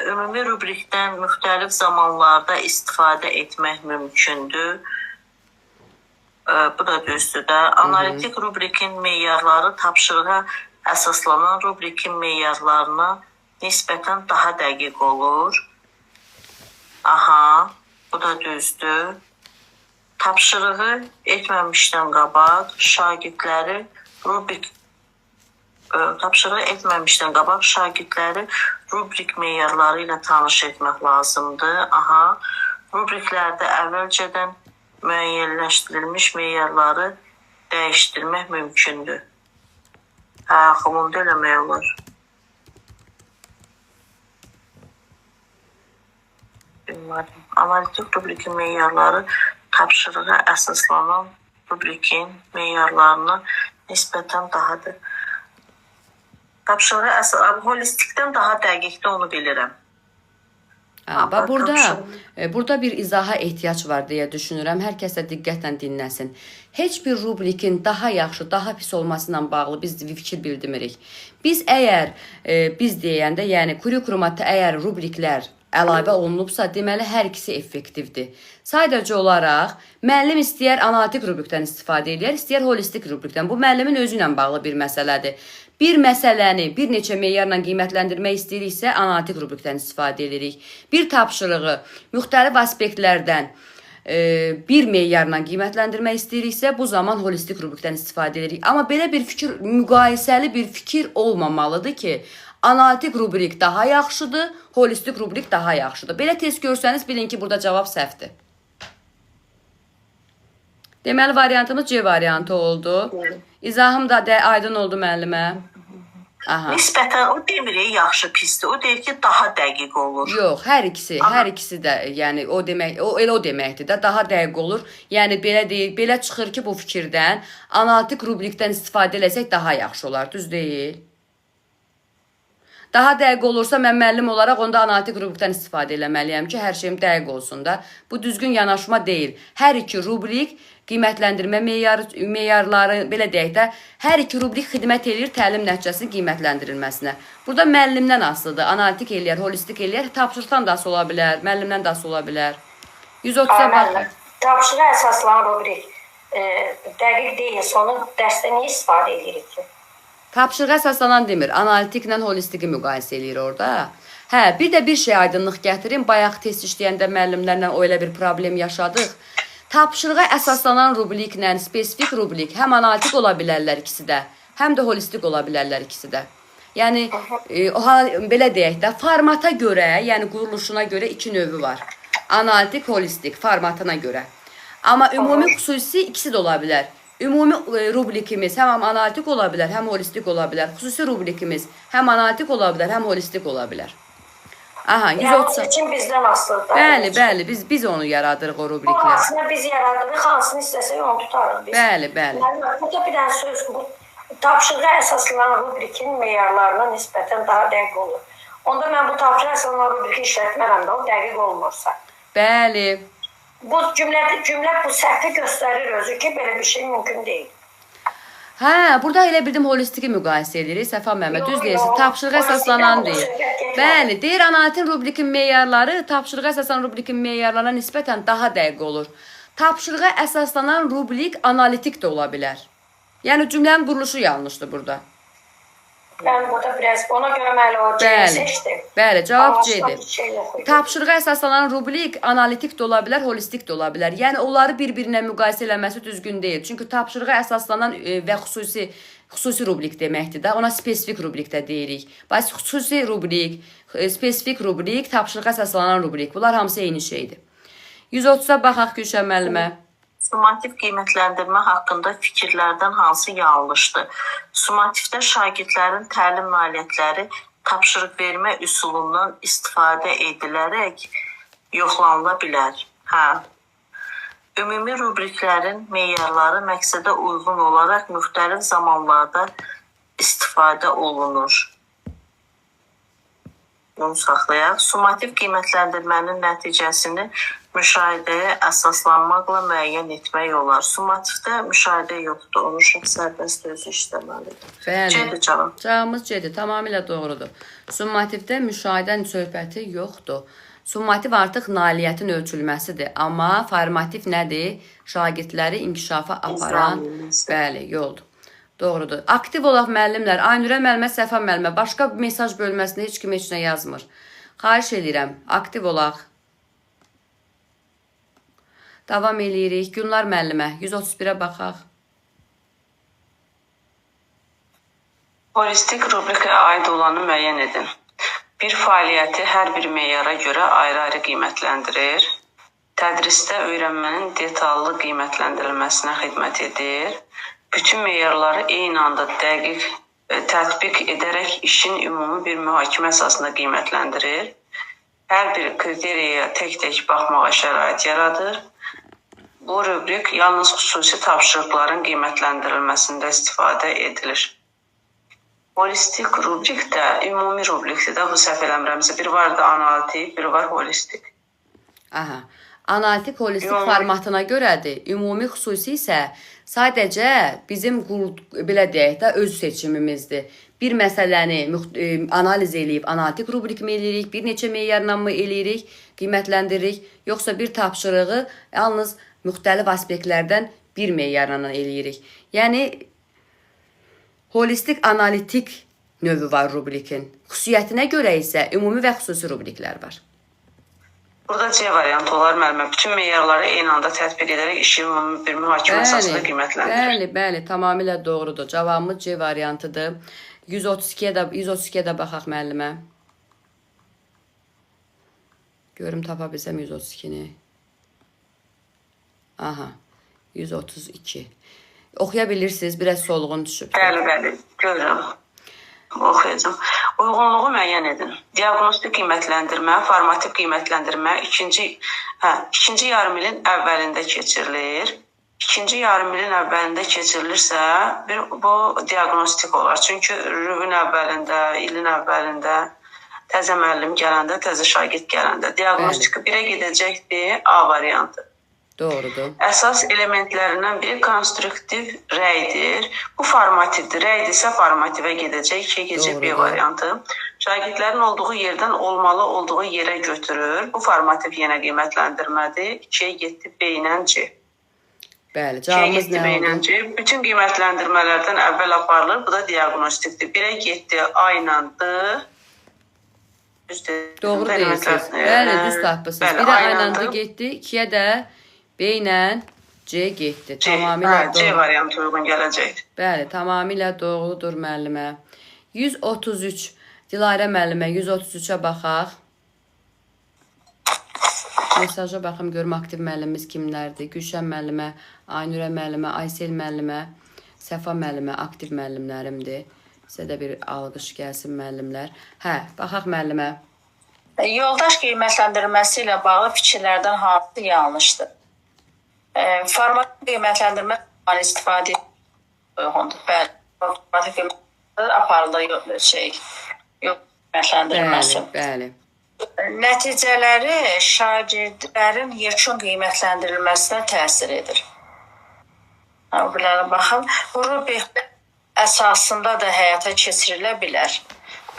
Ümumi rubrikdən müxtəlif zamanlarda istifadə etmək mümkündür. Bu da düzdür də. Analitik rubrikin meyarları tapşırığa əsaslanan rubrikin meyarlarına nisbətən daha dəqiq olur. Aha, bu da düzdür. Tapşırığı etməmişdən qabaq şagirdləri rubrik meyarları ilə tanış etmək lazımdır. Aha, rubriklərdə əvvəlcədən müəyyənləşdirilmiş meyarları dəyişdirmək mümkündür. Hə, xumunda eləmək olur. Analitik rubrikin meyarları tapşırığa əsaslanan rubrikin meyarlarına nisbətən dahadır. Tapşırığa əsaslanan holistikdən daha dəqiqdir, onu bilirəm. Burada bir izaha ehtiyac var deyə düşünürəm. Hər kəs də diqqətlə dinləsin. Heç bir rubrikin daha yaxşı, daha pis olmasıyla bağlı biz fikir bildirmirik. Biz əgər biz deyəndə, yəni kurikulumda əgər rubriklər əlavə olunubsa, deməli hər ikisi effektivdir. Sadəcə olaraq müəllim istəyər analitik rubrikdən istifadə edir, istəyər holistik rubrikdən. Bu müəllimin özü ilə bağlı bir məsələdir. Bir məsələni bir neçə meyarla qiymətləndirmək istəyiriksə, analitik rubrikdən istifadə edirik. Bir tapşırığı müxtəlif aspektlərdən bir meyarla qiymətləndirmək istəyiriksə, bu zaman holistik rubrikdən istifadə edirik. Amma belə bir fikir, müqayisəli bir fikir olmamalıdır ki, analitik rubrik daha yaxşıdır, holistik rubrik daha yaxşıdır. Belə test görsəniz, bilin ki, burada cavab səhvdir. Deməli, variantımız C variantı oldu. İzahım da aydın oldu müəllimə. Nisbətən o demirik yaxşı pisdir. O deyir ki, daha dəqiq olur. Yox, hər ikisi də, yəni o deməkdir də, daha dəqiq olur. Yəni belə deyil, belə çıxır ki, bu fikirdən analitik rubrikdən istifadə eləsək daha yaxşı olar, düz deyil. Daha dəqiq olursa, mən müəllim olaraq onda analitik rubrikdən istifadə eləməliyəm ki, hər şeyim dəqiq olsun da. Bu düzgün yanaşma deyil. Hər iki rubrik qiymətləndirmə meyarları, belə deyək də, hər iki rubrik xidmət edir təlim nəticəsinin qiymətləndirilməsinə. Burada müəllimdən asılıdır. Analitik eləyər, holistik eləyər, tapşırıqdan da asılı ola bilər, müəllimdən də asılı ola bilər. 130-a baxın. Tapşırığa əsaslanan rubrik dəqiq deyil, sonra dərsdə niyə istifadə edirik ki? Tapşırığa əsaslanan demir, analitiklə holistiki müqayisə eləyir orada. Hə, bir də bir şey aydınlıq gətirin. Bayaq test işləyəndə müəllimlərlə o elə bir problem yaşadıq. Tapşırığa əsaslanan rubriklə spesifik rubrik həm analitik ola bilərlər ikisi də, həm də holistik ola bilərlər ikisi də. Yəni, belə deyək də, formata görə, yəni quruluşuna görə iki növü var. Analitik, holistik, formatına görə. Amma ümumi xüsusi ikisi də ola bilər. Ümumi rubrikimiz həm analitik ola bilər, həm holistik ola bilər. Xüsusi rubrikimiz həm analitik ola bilər, həm holistik ola bilər. Aha, 130. Yəni için bizdən asılıdır. Bəli, biz onu yaradırıq o rubriklə. Hansını biz yaradırıq, hansını istəsək onu tutarıq biz. Bəli. Burada bir dənə söz, bu tapşırığa əsaslanan rubrikin meyarlarına nisbətən daha dəqiq olur. Onda mən bu tapşırığa əsaslanan rubriki işlətmərəm də, o dəqiq olmursa. Bəli. Bu cümlə bu səhvi göstərir özü ki, belə bir şey mümkün deyil. Hə, burada elə bildim holistiki müqayisə edirik. Səfa müəllimə, düz deyirsən, tapşırığa əsaslanan deyil. Bəli, deyir analitik rubrikin meyarları tapşırığa əsaslanan rubrikin meyarlarına nisbətən daha dəqiq olur. Tapşırığa əsaslanan rubrik analitik də ola bilər. Yəni cümlənin quruluşu yanlışdır burada. Ben burada biraz ona göre müəllim o Bəli. seçdim. Bəli, cavab Amma C-dir. bir şey yox idi. Tapşırığa əsaslanan rubrik analitik də ola bilər, holistik də ola bilər. Yəni onları bir-birinə müqayisə eləməsi düzgün deyil. Çünki tapşırığa əsaslanan və xüsusi rubrik deməkdir də. Ona spesifik rubrik də deyirik. Bax xüsusi rubrik, spesifik rubrik, tapşırığa əsaslanan rubrik. Bunlar hamısı eyni şeydir. 130-a baxaq Gülşən müəllimə. Summativ qiymətləndirmə haqqında fikirlərdən hansı yanlışdır? Summativdə şagirdlərin təlim nailiyyətləri tapşırıq vermə üsulundan istifadə edilərək yoxlanıla bilər. Hə. Ümumi rubriklərin meyarları məqsədə uyğun olaraq müxtəlif zamanlarda istifadə olunur. Bunu saxlayaq. Summativ qiymətləndirmənin nəticəsini müşahidəyə əsaslanmaqla müəyyən etmək olar. Summativdə müşahidə yoxdur. Onun şəxs sərbəst özü işləməlidir. Bəli. Cavab. Cavabımız C-dir. Tamamilə doğrudur. Summativdə müşahidən söhbəti yoxdur. Summativ artıq nailiyyətin ölçülməsidir. Amma formativ nədir? Şagirdləri inkişafa aparan bəli, yoldur. Doğrudur. Aktiv olaq müəllimlər. Aynurə müəllimə, Səfa müəllimə. Başqa mesaj bölməsində heç kim heç nə yazmır. Xahiş edirəm. Aktiv olaq. Davam eləyirik. Günlar müəllimə. 131-ə baxaq. Holistik rubrikə aid olanı müəyyən edin. Bir fəaliyyəti hər bir meyara görə ayrı-ayrı qiymətləndirir. Tədrisdə öyrənmənin detallı qiymətləndirilməsinə xidmət edir. Bütün meyarları eyni anda dəqiq tətbiq edərək işin ümumi bir mühakimə əsasında qiymətləndirir. Hər bir kriteriyaya tək-tək baxmağa şərait yaradır. Bu rubrik yalnız xüsusi tapşırıqların qiymətləndirilməsində istifadə edilir. Holistik rubrik də ümumi rubrikdir də, bu səhv eləmirəmsə. Bir var da analitik, bir var holistik. Aha. Analitik holistik formatına görədir. Ümumi xüsusi isə sadəcə bizim belə deyək də öz seçimimizdir. Bir məsələni analiz eləyib analitik rubrik mi eləyirik, bir neçə meyarla mı eləyirik, qiymətləndiririk, yoxsa bir tapşırığı yalnız müxtəlif aspektlərdən bir meyarla eləyirik. Yəni holistik analitik növü var rubrikin. Xüsusiyyətinə görə isə ümumi və xüsusi rubriklər var. Burada C variantı olar müəllimə. Bütün meyarları eyni anda tətbiq edərək işi ümumi bir mühakimə əsasında qiymətləndirir. Bəli, tamamilə doğrudur. Cavabımız C variantıdır. 132-yə də baxaq müəllimə. Görüm tapa bilsəm 132-ni. Aha, 132. Oxuya bilirsiniz, biraz solğun düşüb. Bəli, görürəm. Oxuyacağım. Uyğunluğu müəyyən edin. Diaqnostik qiymətləndirmə, formativ qiymətləndirmə ikinci yarımilin əvvəlində keçirilir. İkinci yarımilin əvvəlində keçirilirsə, bu diaqnostik olar. Çünki rüvün əvvəlində, ilin əvvəlində, təzə müəllim gələndə, təzə şagird gələndə diaqnostik 1-ə gedəcəkdir, A variantı. Doğrudur. Əsas elementlərindən biri konstruktiv rəydir. Bu formativdir. Rəydir isə formativə gedəcək. 2-yə gedəcək B variantı. Şagirdlərin olduğu yerdən olmalı olduğu yerə götürür. Bu formativ yenə qiymətləndirmədir. 2-yə getdi B ilə C. Bəli, cavabımız nə oldu? Bütün qiymətləndirmələrdən əvvəl aparılır. Bu da diaqnostikdir. 1-ə getdi A ilə D. Doğru deyirsiniz. Bəli, düz tapısınız. 1-ə A ilə D getdi. 2-yə də B ilə C getdi. Tamamilə doğru. C variantı uyğun gələcəkdir. Bəli, tamamilə doğrudur müəllimə. 133. Dilarə müəllimə 133-ə baxaq. Mesaja baxım görüm aktiv müəllimimiz kimlərdir? Gülşən müəllimə, Aynurə müəllimə, Aysel müəllimə, Səfa müəllimə aktiv müəllimlərimdir. Sizə də bir alqış gəlsin müəllimlər. Hə, baxaq müəllimə. Yoldaş qiymətləndirməsi ilə bağlı fikirlərdən hansı yanlışdır? Formativ qiymətləndirmə istifadə uyğundur. Bəli, formativ qiymətləndirmə aparılır qiymətləndirməsi. Bəli. Nəticələri şagirdlərin yekun qiymətləndirilməsinə təsir edir. Bunlara baxın. Bu rubriklər əsasında da həyata keçirilə bilər.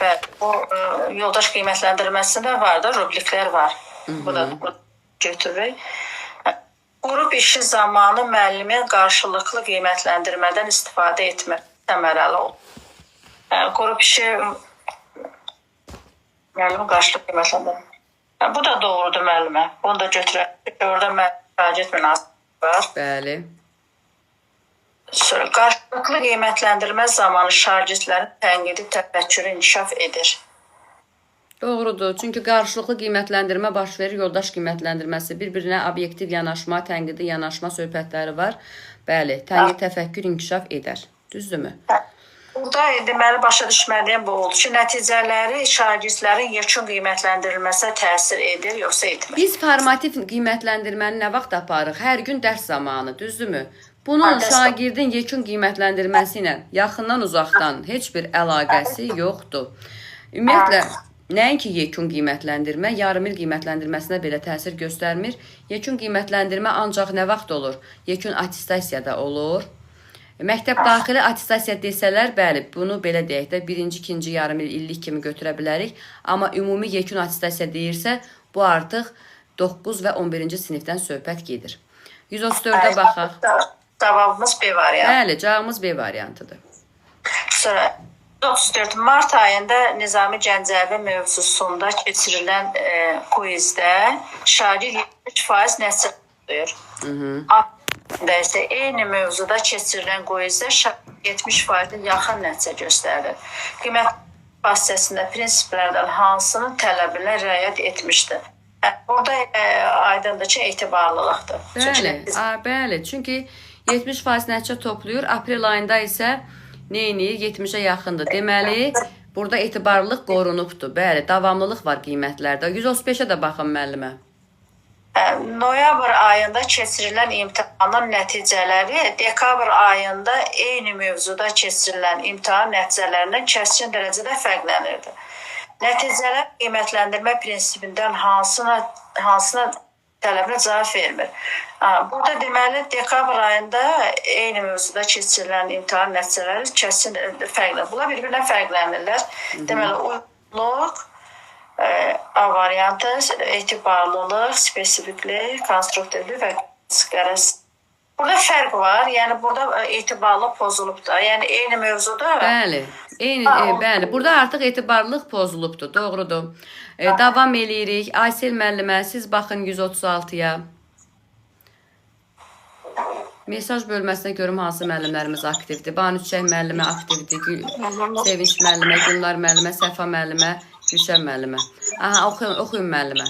Və o yoldaş qiymətləndirməsində var da, rubriklər var. Bu da götürürük. Qrup işi zamanı müəllimin qarşılıqlı qiymətləndirmədən istifadə etmək səmərəli olur. Quru pişi müəllimə qarşılıq qiymətləndirmə. Bu da doğrudur müəllimə. Bunu da götürək. Orada müraciət münasibəti var. Bəli. Sonra qarşılıqlı qiymətləndirmə zamanı şagirdlərin tənqidi təfəkkürü inkişaf edir. Doğrudur. Çünki qarşılıqlı qiymətləndirmə baş verir, yoldaş qiymətləndirməsi, bir-birinə obyektiv yanaşma, tənqidi yanaşma söhbətləri var. Bəli, tənqid təfəkkür inkişaf edər. Düzdürmü? Burada deməli başa düşmədiyim bu oldu ki, nəticələri şagirdlərin yekun qiymətləndirilməsinə təsir edir, yoxsa etmir? Biz formativ qiymətləndirməni nə vaxt aparırıq? Hər gün dərs zamanı, düzdürmü? Bunun şagirdin yekun qiymətləndirməsi ilə yaxından uzaqdan heç bir əlaqəsi yoxdur. Ümumiyyətlə, nəinki yekun qiymətləndirmə, yarımil qiymətləndirməsinə belə təsir göstərmir. Yekun qiymətləndirmə ancaq nə vaxt olur? Yekun attestasiyada olur. Məktəb daxili attestasiya desələr, bəli, bunu belə deyək də, birinci, ikinci yarımil illik kimi götürə bilərik. Amma ümumi yekun attestasiya deyirsə, bu artıq 9 və 11-ci sinifdən söhbət gedir. 134-ə baxaq. Cavabımız B variantı. Bəli, cavabımız B variantıdır. Sonra 34 mart ayında Nizami Gəncəvi mövzusunda keçirilən quizdə şagird 70% nəticə duyur. Aslında isə eyni mövzuda keçirilən quizdə şagird 70% yaxın nəticə göstərir. Qiymət vasitəsində prinsiplərdən hansının tələbinə riayət etmişdir? Burada aydındır ki, etibarlılıqdır. Bəli, çünki 70% nəticə toplayır, aprel ayında isə neyini 70-ə yaxındır. Deməli, burada etibarlılıq qorunubdur. Bəli, davamlılıq var qiymətlərdə. 135-ə də baxın müəllimə. Noyabr ayında keçirilən imtahanın nəticələri dekabr ayında eyni mövzuda keçirilən imtahan nəticələrindən kəskin dərəcədə fərqlənirdi. Nəticələr qiymətləndirmə prinsipindən hansına tələbinə cavab vermir. Burada deməli dekabr ayında eyni mövzuda keçirilən imtahan nəticələri kəskin fərqlənir. Bunlar bir-birinə fərqlənirlər. Deməli uyğunluq, A variantı, etibarlılıq, spesifiklik, konstruktivlik və qərəz. Burada fərq var. Yəni burada etibarlılıq pozulubdur. Yəni eyni mövzuda. Bəli. Bəli, burada artıq etibarlılıq pozulubdur. Doğrudur. Davam eləyirik. Aysel müəllimə, siz baxın 136-ya. Mesaj bölməsinə görüm hansı müəllimlərimiz aktivdir. Banüçək müəllimə aktivdir. Sevinç müəllimə, Günlar müəllimə, Səfa müəllimə, Gülşən müəllimə. Aha, oxuyun müəllimə.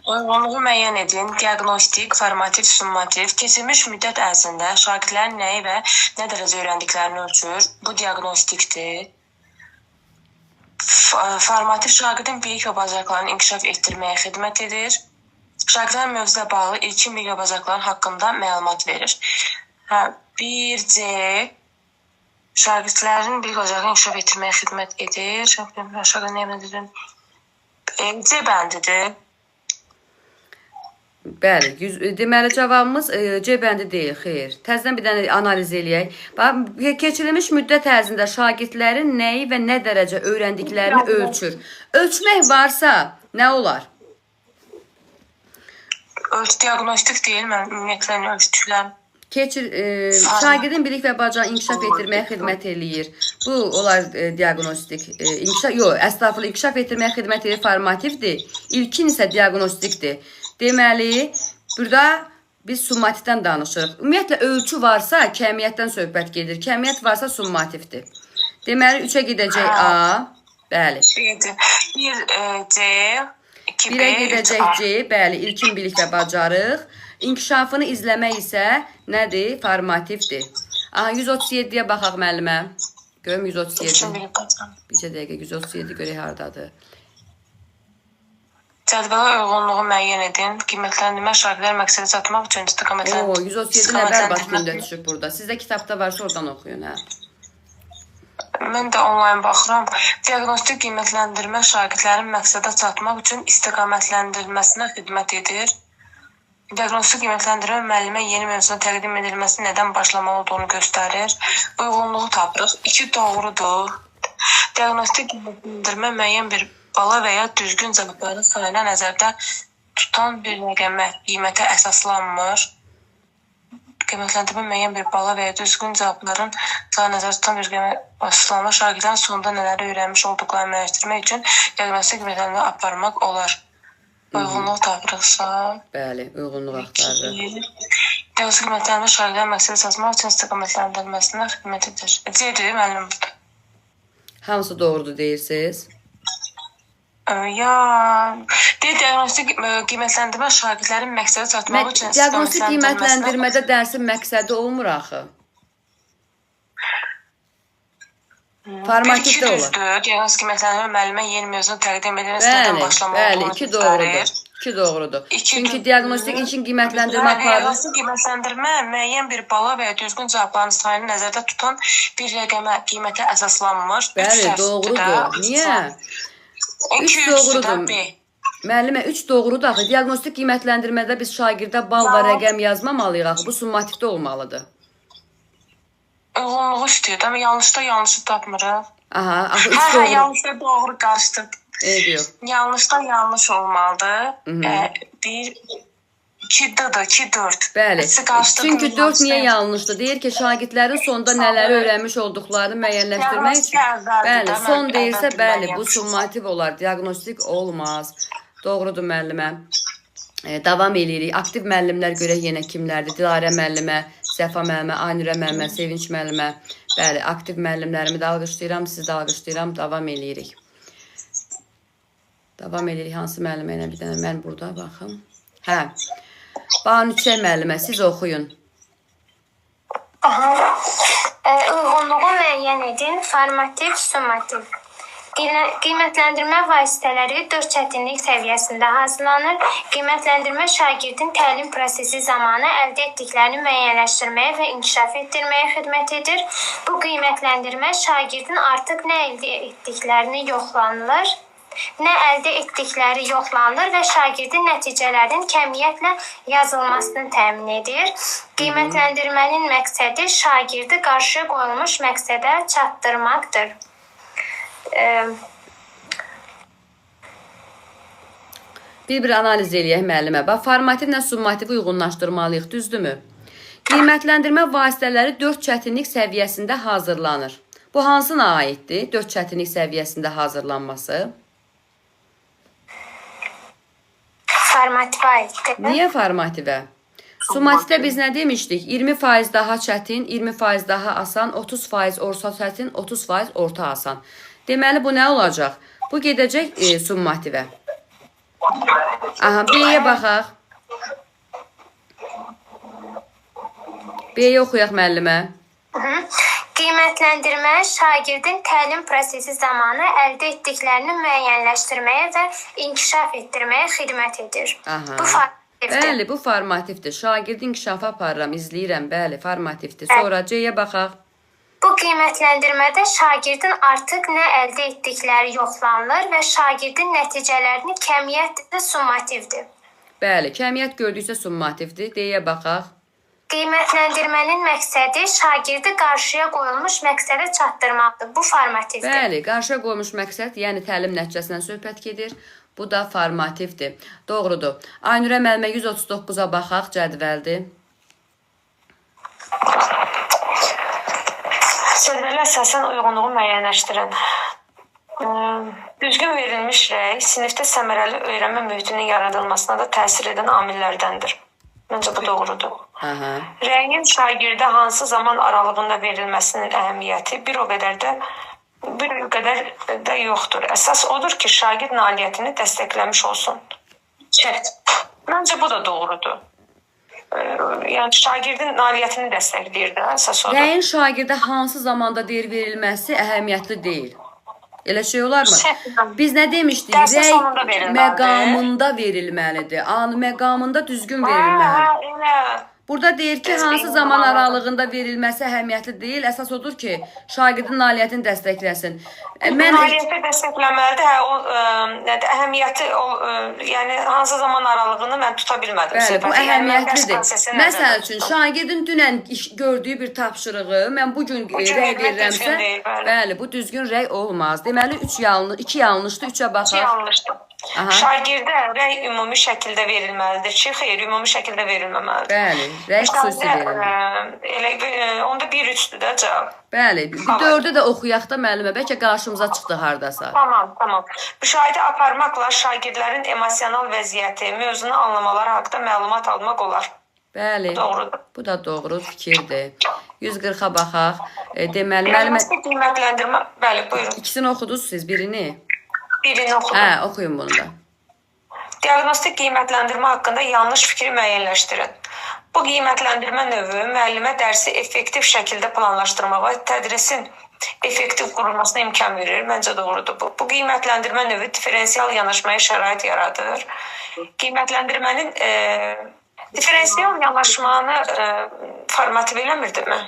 Uyğunluğu müəyyən edin. Diaqnostik, formativ, summativ. Keçirmiş müddət ərzində şagirdlərin nəyi və nə dərəcə öyrəndiklərini ölçür. Bu diaqnostikdir. Formativ şagirdin bilik və bacarıqlarını inkişaf etdirməyə xidmət edir. Şagirdlərin mövzuda bağlı ilkin bilik və bacarıqların haqqında məlumat verir. 1C şagirdlərin bilik və bacarıqlarını inkişaf etdirməyə xidmət edir. Şagirdlərin nəyə edir? C bəndidir. Bəli, deməli cavabımız C bəndi deyil, xeyr. Təzədən bir dənə analiz eləyək. Keçirilmiş müddət ərzində şagirdlərin nəyi və nə dərəcə öyrəndiklərini ölçür. Ölçmək varsa nə olar? Diaqnostik deyil, mən ümumiyyətlə ölçdüklərəm. Şagirdin bilik və bacarıqlarını inkişaf etdirməyə xidmət eləyir. Bu olar diaqnostik. Əstağfurullah, inkişaf etdirməyə xidmət edir formativdir. İlkin isə diaqnostikdir. Deməli, burada biz summativdən danışırıq. Ümumiyyətlə, ölçü varsa kəmiyyətdən söhbət gedir. Kəmiyyət varsa summativdir. Deməli, 3-ə gedəcək A. Bəli. 1C, 2B, 1-ə gedəcək C. Bəli, ilkin bilik və bacarıq. İnkişafını izləmək isə nədir? Formativdir. Aha, 137-yə baxaq müəllimə. Görüm 137. Bircə dəqiqə 137 görək hardadır. Cədvələ uyğunluğu müəyyən edin. Qiymətləndirmə şagirdlər məqsədə çatmaq üçün istiqamətləndirin. 137 nəvər baş gündə düşüb burada. Sizdə kitabda varsa oradan oxuyun, hə? Mən də onlayn baxıram. Diaqnostik qiymətləndirmə şagirdlərin məqsədə çatmaq üçün istiqamətləndirilməsinə xidmət edir. Diaqnostik qiymətləndirmə müəllimə yeni mövzuda təqdim edilməsi nədən başlamalı olduğunu göstərir. Uyğunluğu tapırıq. 2 doğrudur. Diaqnostik qiymətləndirmə müəyyən bir bala və ya düzgün cavabların sayına nəzərdə tutan bir rəqəmə, qiymətə əsaslanmır. qiymətləndirmə müəyyən bir bala və ya düzgün cavabların daha nəzərdə tutan bir əsaslanma şagirdlərin sonunda nələri öyrənmiş olduqlarını müəyyənləşdirmək üçün diaqnostik qiymətləndirmə aparmaq olar. Uyğunluq tapırıqsa... Bəli, uyğunluq axtarırıq. Diaqnostik qiymətləndirmə şagirdlərin məqsədi çatmaq üçün istiqamətləndirilməsinə xidmət edir. Deyir, müəllim burada. Hamısı doğrudur deyirsiniz? Diaqnostik qiymətləndirmə şagirdlərin məqsədə çatmaq üçün Diaqnostik qiymətləndirmədə dərsin məqsədi olmur axı. Formativdə olur. Düzdür, diaqnostik qiymətləndirmə müəllimə yeni mövzunu təqdim edir, nədən başlamaq Bəli, olduğunu iki doğrudur. İki doğrudur. Çünki diaqnostik için qiymətləndirmə aparılır. Diaqnostik qiymətləndirmə müəyyən bir bala və ya düzgün cavabların sayını nəzərdə tutan bir rəqəmə, qiymətə əsaslanmış. Bəli, doğrudur. Niyə? 3 doğrudur. Müəllimə 3 doğrudur axı. Diaqnostik qiymətləndirmədə biz şagirdə bal və rəqəm yazmamalıyıq axı. Bu summativdə olmalıdır. Uyğunluğu istəyir, amma yanlışda yanlışı tapmırıq. Aha, axı 3 doğru. Yanlışda doğru qarışdırdım. Ediyor. Yanlışda yanlış olmalıdır. Deyir 2-dir, 2-4. Bəli. Çünki 4 niyə yanlışdır? Deyir ki, şagirdlərin sonda nələri öyrənmiş olduqlarını müəyyənləşdirmək üçün. Bəli, son deyilsə, bəli, bu summativ olar, diaqnostik olmaz. Doğrudur müəllimə. Davam edirik. Aktiv müəllimlər görək yenə kimlərdir? Dilarə müəllimə, Səfa müəllimə, Aynurə müəllimə, Sevinç müəllimə. Bəli, aktiv müəllimlərimi də alqışlayıram, sizi də alqışlayıram. Davam edirik. Davam edirik. Hansı müəllimə ilə bir dənə mən burada baxım. Hə. Banüçə müəllimə, siz oxuyun. Uyğunluğu müəyyən edin. Formativ, summativ. Qiymətləndirmə vasitələri 4 çətinlik səviyyəsində hazırlanır. Qiymətləndirmə şagirdin təlim prosesi zamanı əldə etdiklərini müəyyənləşdirməyə və inkişaf etdirməyə xidmət edir. Bu qiymətləndirmə şagirdin artıq nə əldə etdiklərini yoxlanılır, nə əldə etdikləri yoxlanılır və şagirdin nəticələrinin kəmiyyətlə yazılmasını təmin edir. Qiymətləndirmənin məqsədi şagirdi qarşıya qoyulmuş məqsədə çatdırmaqdır. Bir analiz eləyək müəllimə. Bax, formativlə summativi uyğunlaşdırmalıyıq, düzdürmü? Qiymətləndirmə vasitələri 4 çətinlik səviyyəsində hazırlanır. Bu hansına aiddir? 4 çətinlik səviyyəsində hazırlanması. Formativə aiddir. Niyə formativə? Summativdə biz nə demişdik? 20% daha çətin, 20% daha asan, 30% orta çətin, 30% orta asan. Deməli, bu nə olacaq? Bu gedəcək summativə. Aha, B-yə baxaq. B-yə oxuyaq müəllimə. Qiymətləndirmə şagirdin təlim prosesi zamanı əldə etdiklərini müəyyənləşdirməyə və inkişaf etdirməyə xidmət edir. Aha. Bu formativdir. Bəli, bu formativdir. Şagird inkişafı aparıram, izləyirəm. Bəli, formativdir. Sonra C-yə baxaq. Bu qiymətləndirmədə şagirdin artıq nə əldə etdikləri yoxlanılır və şagirdin nəticələrini kəmiyyətlə summativdir. Bəli, kəmiyyət gördüksə summativdir. D-yə baxaq. Qiymətləndirmənin məqsədi şagirdi qarşıya qoyulmuş məqsədə çatdırmaqdır. Bu formativdir. Bəli, qarşıya qoyulmuş məqsəd, yəni təlim nəticəsindən söhbət gedir. Bu da formativdir. Doğrudur. Aynurə müəllimə 139-a baxaq, cədvəldir. Cədvələ əsasən uyğunluğu müəyyənləşdirin. Düzgün verilmiş rəy sinifdə səmərəli öyrənmə mühitinin yaradılmasına da təsir edən amillərdəndir. Məncə bu doğrudur. Rəyin şagirdə hansı zaman aralığında verilməsinin əhəmiyyəti bir o qədər də yoxdur. Əsas odur ki, şagird nailiyyətini dəstəkləmiş olsun. Şərt. Məncə bu da doğrudur. Yəni şagirdin nailiyyətini dəstəkləyir də əsas odur. Rəyin şagirdə hansı zamanda deyir verilməsi əhəmiyyətli deyil. Elə şey olarmı? Biz nə demişdik? Rəy məqamında verilməlidir. Anı məqamında düzgün verilməlidir. Burada deyir ki, hansı zaman aralığında verilməsi əhəmiyyətli deyil. Əsas odur ki, şagirdin nailiyyətini dəstəkləsin. Nailiyyəti dəstəkləməlidir. Əhəmiyyəti, yəni hansı zaman aralığını mən tuta bilmədim. Bəli, bu əhəmiyyətlidir. Məsəl üçün, şagirdin dünən gördüyü bir tapşırığı mən bugün rəy verirəmsə, bəli, bu düzgün rəy olmaz. Deməli, 2 yanlışdır, 3-ə baxaq. Aha. Şagirdə rəy ümumi şəkildə verilməlidir ki, xeyr, ümumi şəkildə verilməməlidir. Bəli, rəy xüsusi verilməlidir. Elə onda 1-3-dür də cavab. Bəli, bir 4-ü də oxuyaq da müəllimə, bəlkə qarşımıza çıxdı hardasa. Tamam. Müşahidə aparmaqla şagirdlərin emosional vəziyyəti, mövzunu anlamaları haqqında məlumat almaq olar. Bəli. Doğrudur. Bu da doğru fikirdir. 140-a baxaq. Deməli, müəllimə Diaqnostik qiymətləndirmə, bəli, buyurun. ikisini oxudunuz siz, birini? Birini oxudum. Hə, oxuyun bunu da. Diaqnostik qiymətləndirmə haqqında yanlış fikri müəyyənləşdirin. Bu qiymətləndirmə növü müəllimə dərsi effektiv şəkildə planlaşdırmağa, tədrisin effektiv qurulmasına imkan verir. Məncə doğrudur bu. Bu qiymətləndirmə növü diferensial yanaşmaya şərait yaradır. Qiymətləndirmənin diferensial yanaşmanı formatı eləmirdimi?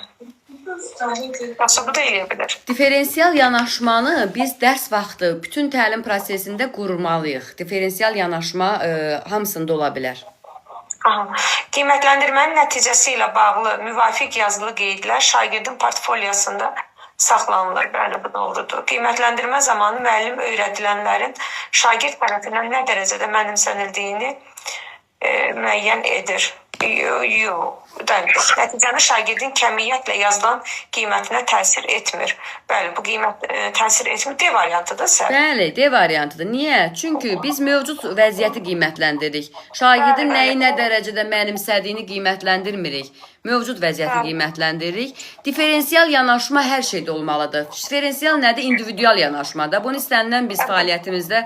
Yoxsa bu da eləyə bilər. Diferensial yanaşmanı biz dərs vaxtı bütün təlim prosesində qurmalıyıq. Diferensial yanaşma hamısında ola bilər. Qiymətləndirmənin nəticəsi ilə bağlı müvafiq yazılı qeydlər şagirdin portfolyosunda saxlanılır. Bəli, bu doğrudur. Qiymətləndirmə zamanı müəllim öyrədilənlərin şagird tərəfindən nə dərəcədə mənimsənildiyini müəyyən edir. Yox. Nəticədə şagirdin kəmiyyətlə yazılan qiymətinə təsir etmir. Bəli, bu qiymət təsir etmir. D variantıdır səhv. Bəli, D variantıdır. Niyə? Çünki biz mövcud vəziyyəti qiymətləndiririk. Şagirdin nəyi nə dərəcədə mənimsədiyini qiymətləndirmirik. Mövcud vəziyyəti qiymətləndiririk. Diferensial yanaşma hər şeydə olmalıdır. Diferensial nədir? İndividual yanaşmadır. Bunu istənilən biz fəaliyyətimizdə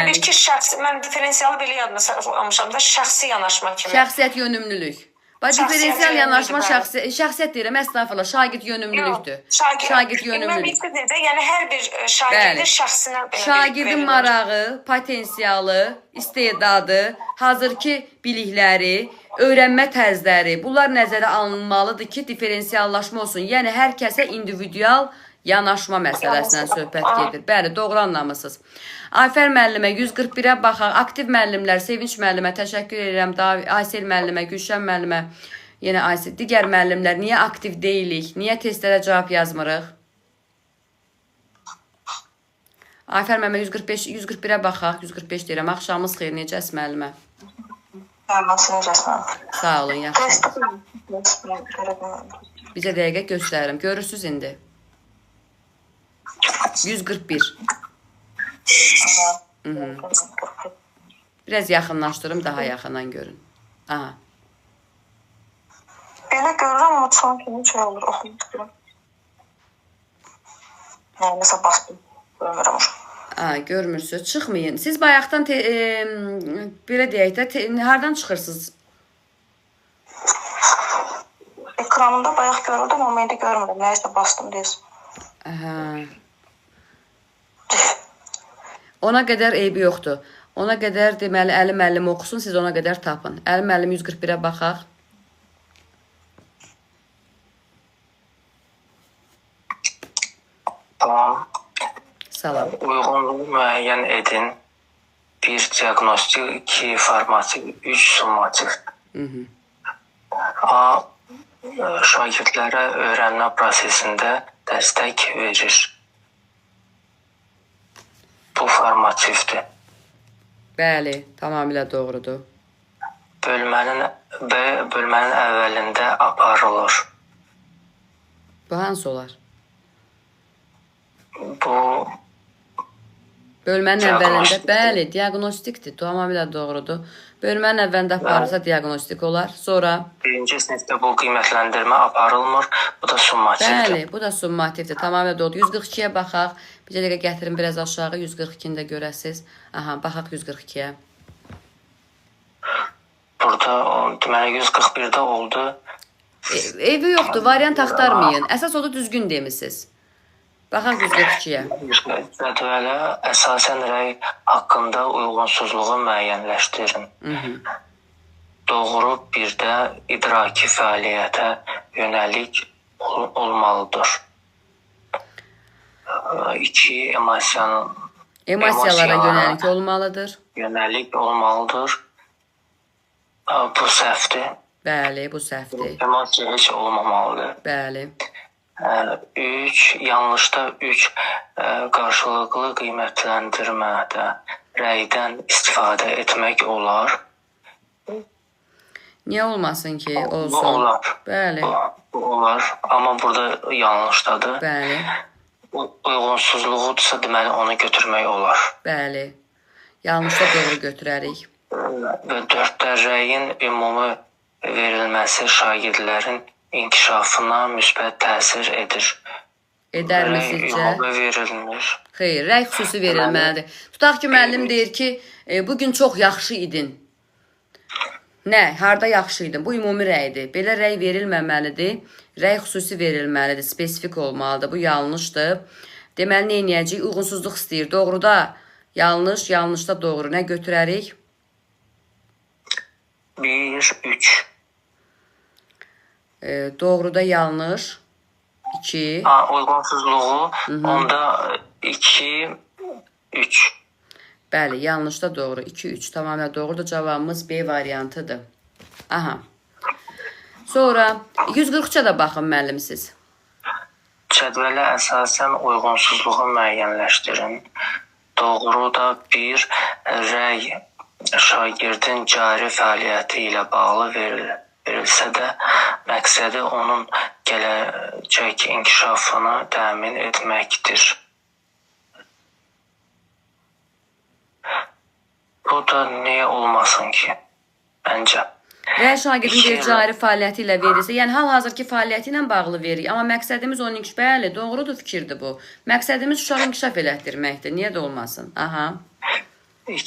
Bir ki, mən diferensialı belə yadına salmışam da, şəxsi yanaşma kimi. Şəxsiyyət yönümlülük. Diferensial yanaşma şəxsiyyət deyirəm, əstəğfurullah, şagird yönümlülükdür. Şagird yönümlülük. Yəni hər bir şagirdin şəxsinə belə şagirdin marağı, potensialı, istedadı, hazırki bilikləri, öyrənmə tərzləri, bunlar nəzərə alınmalıdır ki, diferensiallaşma olsun. Yəni hər kəsə individual yanaşma məsələsindən söhbət gedir. Bəli, doğru anlamısınız. Ayfer müəllimə 141-ə baxaq. Aktiv müəllimlər, Sevinç müəllimə təşəkkür edirəm. Aysel müəllimə, Gülşən müəllimə, yenə Aysel. Digər müəllimlər niyə aktiv deyilik? Niyə testlərə cavab yazmırıq? Ayfer müəllimə 141-ə baxaq. 145 deyirəm. Axşamınız xeyir, necəs müəllimə? Sağ olun, yaxşı. Bizə dəqiqə göstərim. Görürsünüz indi. 141. Biraz yaxınlaşdırım, daha yaxından görün. Aha. Belə görürəm, amma son kimi şey olur, oxuyuram. Nəsə bastım, görmürəm. Görmürsünüz, çıxmayın. Siz bayaqdan, belə deyək də, hardan çıxırsınız? Ekranımda bayaq görürdüm, amma indi görmürəm. Nəyəsə bastım deyəsin. Ona qədər eybi yoxdur. Ona qədər deməli Əli müəllim oxusun, siz ona qədər tapın. Əli müəllim 141-ə baxaq. Tamam. Salam. Uyğunluğu müəyyən edin. 1 diaqnostik, 2 formativ, 3 summativ. A. Şagirdlərə öyrənmə prosesində dəstək verir. Bu formativdir. Bəli, tamamilə doğrudur. Bölmənin əvvəlində aparılır. Bu hansı olar? Bu bölmənin əvvəlində, bəli, diaqnostikdir, tamamilə doğrudur. Bölmənin əvvəlində aparılsa diaqnostik olar. Sonra birinci sinifdə bu qiymətləndirmə aparılmır. Bu da summativdir. Bəli, bu da summativdir. Tamamilə doğrudur. 142-yə baxaq. Bir dəqiqə gətirin biraz aşağı. 142-ni də görəsiz. Aha, baxaq 142-yə. Burada deməli 141-də oldu. Evi yoxdur, variant axtarmayın. Əsas odur düzgün demisiniz. Baxaq 142-yə. Cədvələ əsasən rəy haqqında uyğunsuzluğu müəyyənləşdirin. Doğru bir də idraki fəaliyyətə yönəlik olmalıdır. 2 emosiyalara yönəlik olmalıdır. Yönəlik olmalıdır. Bu səhvdir. Bəli, bu səhvdir. Emosiya heç olmamalıdır. Bəli. 3 yanlışda 3 qarşılıqlı qiymətləndirmədə rəydən istifadə etmək olar. Niyə olmasın ki, Bu olsun? olar. Bəli, Bu olar. Amma burada yanlışdadır. bəli, Uyğunsuzluğudursa deməli onu götürmək olar. bəli. Yanlışda doğru götürərik. Və 4-də rəyin ümumi verilməsi şagirdlərin inkişafına müsbət təsir edir. Edərmi Rəy sizcə? ümumi verilmir. Xeyr, rəy xüsusi verilməlidir. Tutaq ki, müəllim deyir ki, bugün çox yaxşı idin. Nə? Harda yaxşı idin? Bu ümumi rəydir. Belə rəy verilməməlidir. Rəy xüsusi verilməlidir. Spesifik olmalıdır. Bu yanlışdır. Deməli, nə edəcəyik? Uyğunsuzluq istəyir. Doğruda yanlış, yanlışda doğru. Nə götürərik? 1, 3. Doğruda yanlış. 2. Uyğunsuzluğu onda 2, 3. Bəli, yanlışda doğru. 2, 3 tamamilə doğrudur. Cavabımız B variantıdır. Aha. Sonra 143-ə də baxın müəllim siz. Cədvələ əsasən uyğunsuzluğu müəyyənləşdirin. Doğru da 1, rəy şagirdin cari fəaliyyəti ilə bağlı verilsə də, məqsədi onun gələcək inkişafını təmin etməkdir. Bu da niyə olmasın ki? Məncə. Rəy şagirdin bir cari fəaliyyəti ilə verilsə, yəni hal-hazırki fəaliyyəti ilə bağlı veririk. Amma məqsədimiz onun inkişaf, bəli, doğrudur fikirdir bu. Məqsədimiz uşağı inkişaf elətdirməkdir. Niyə də olmasın? Aha. 2.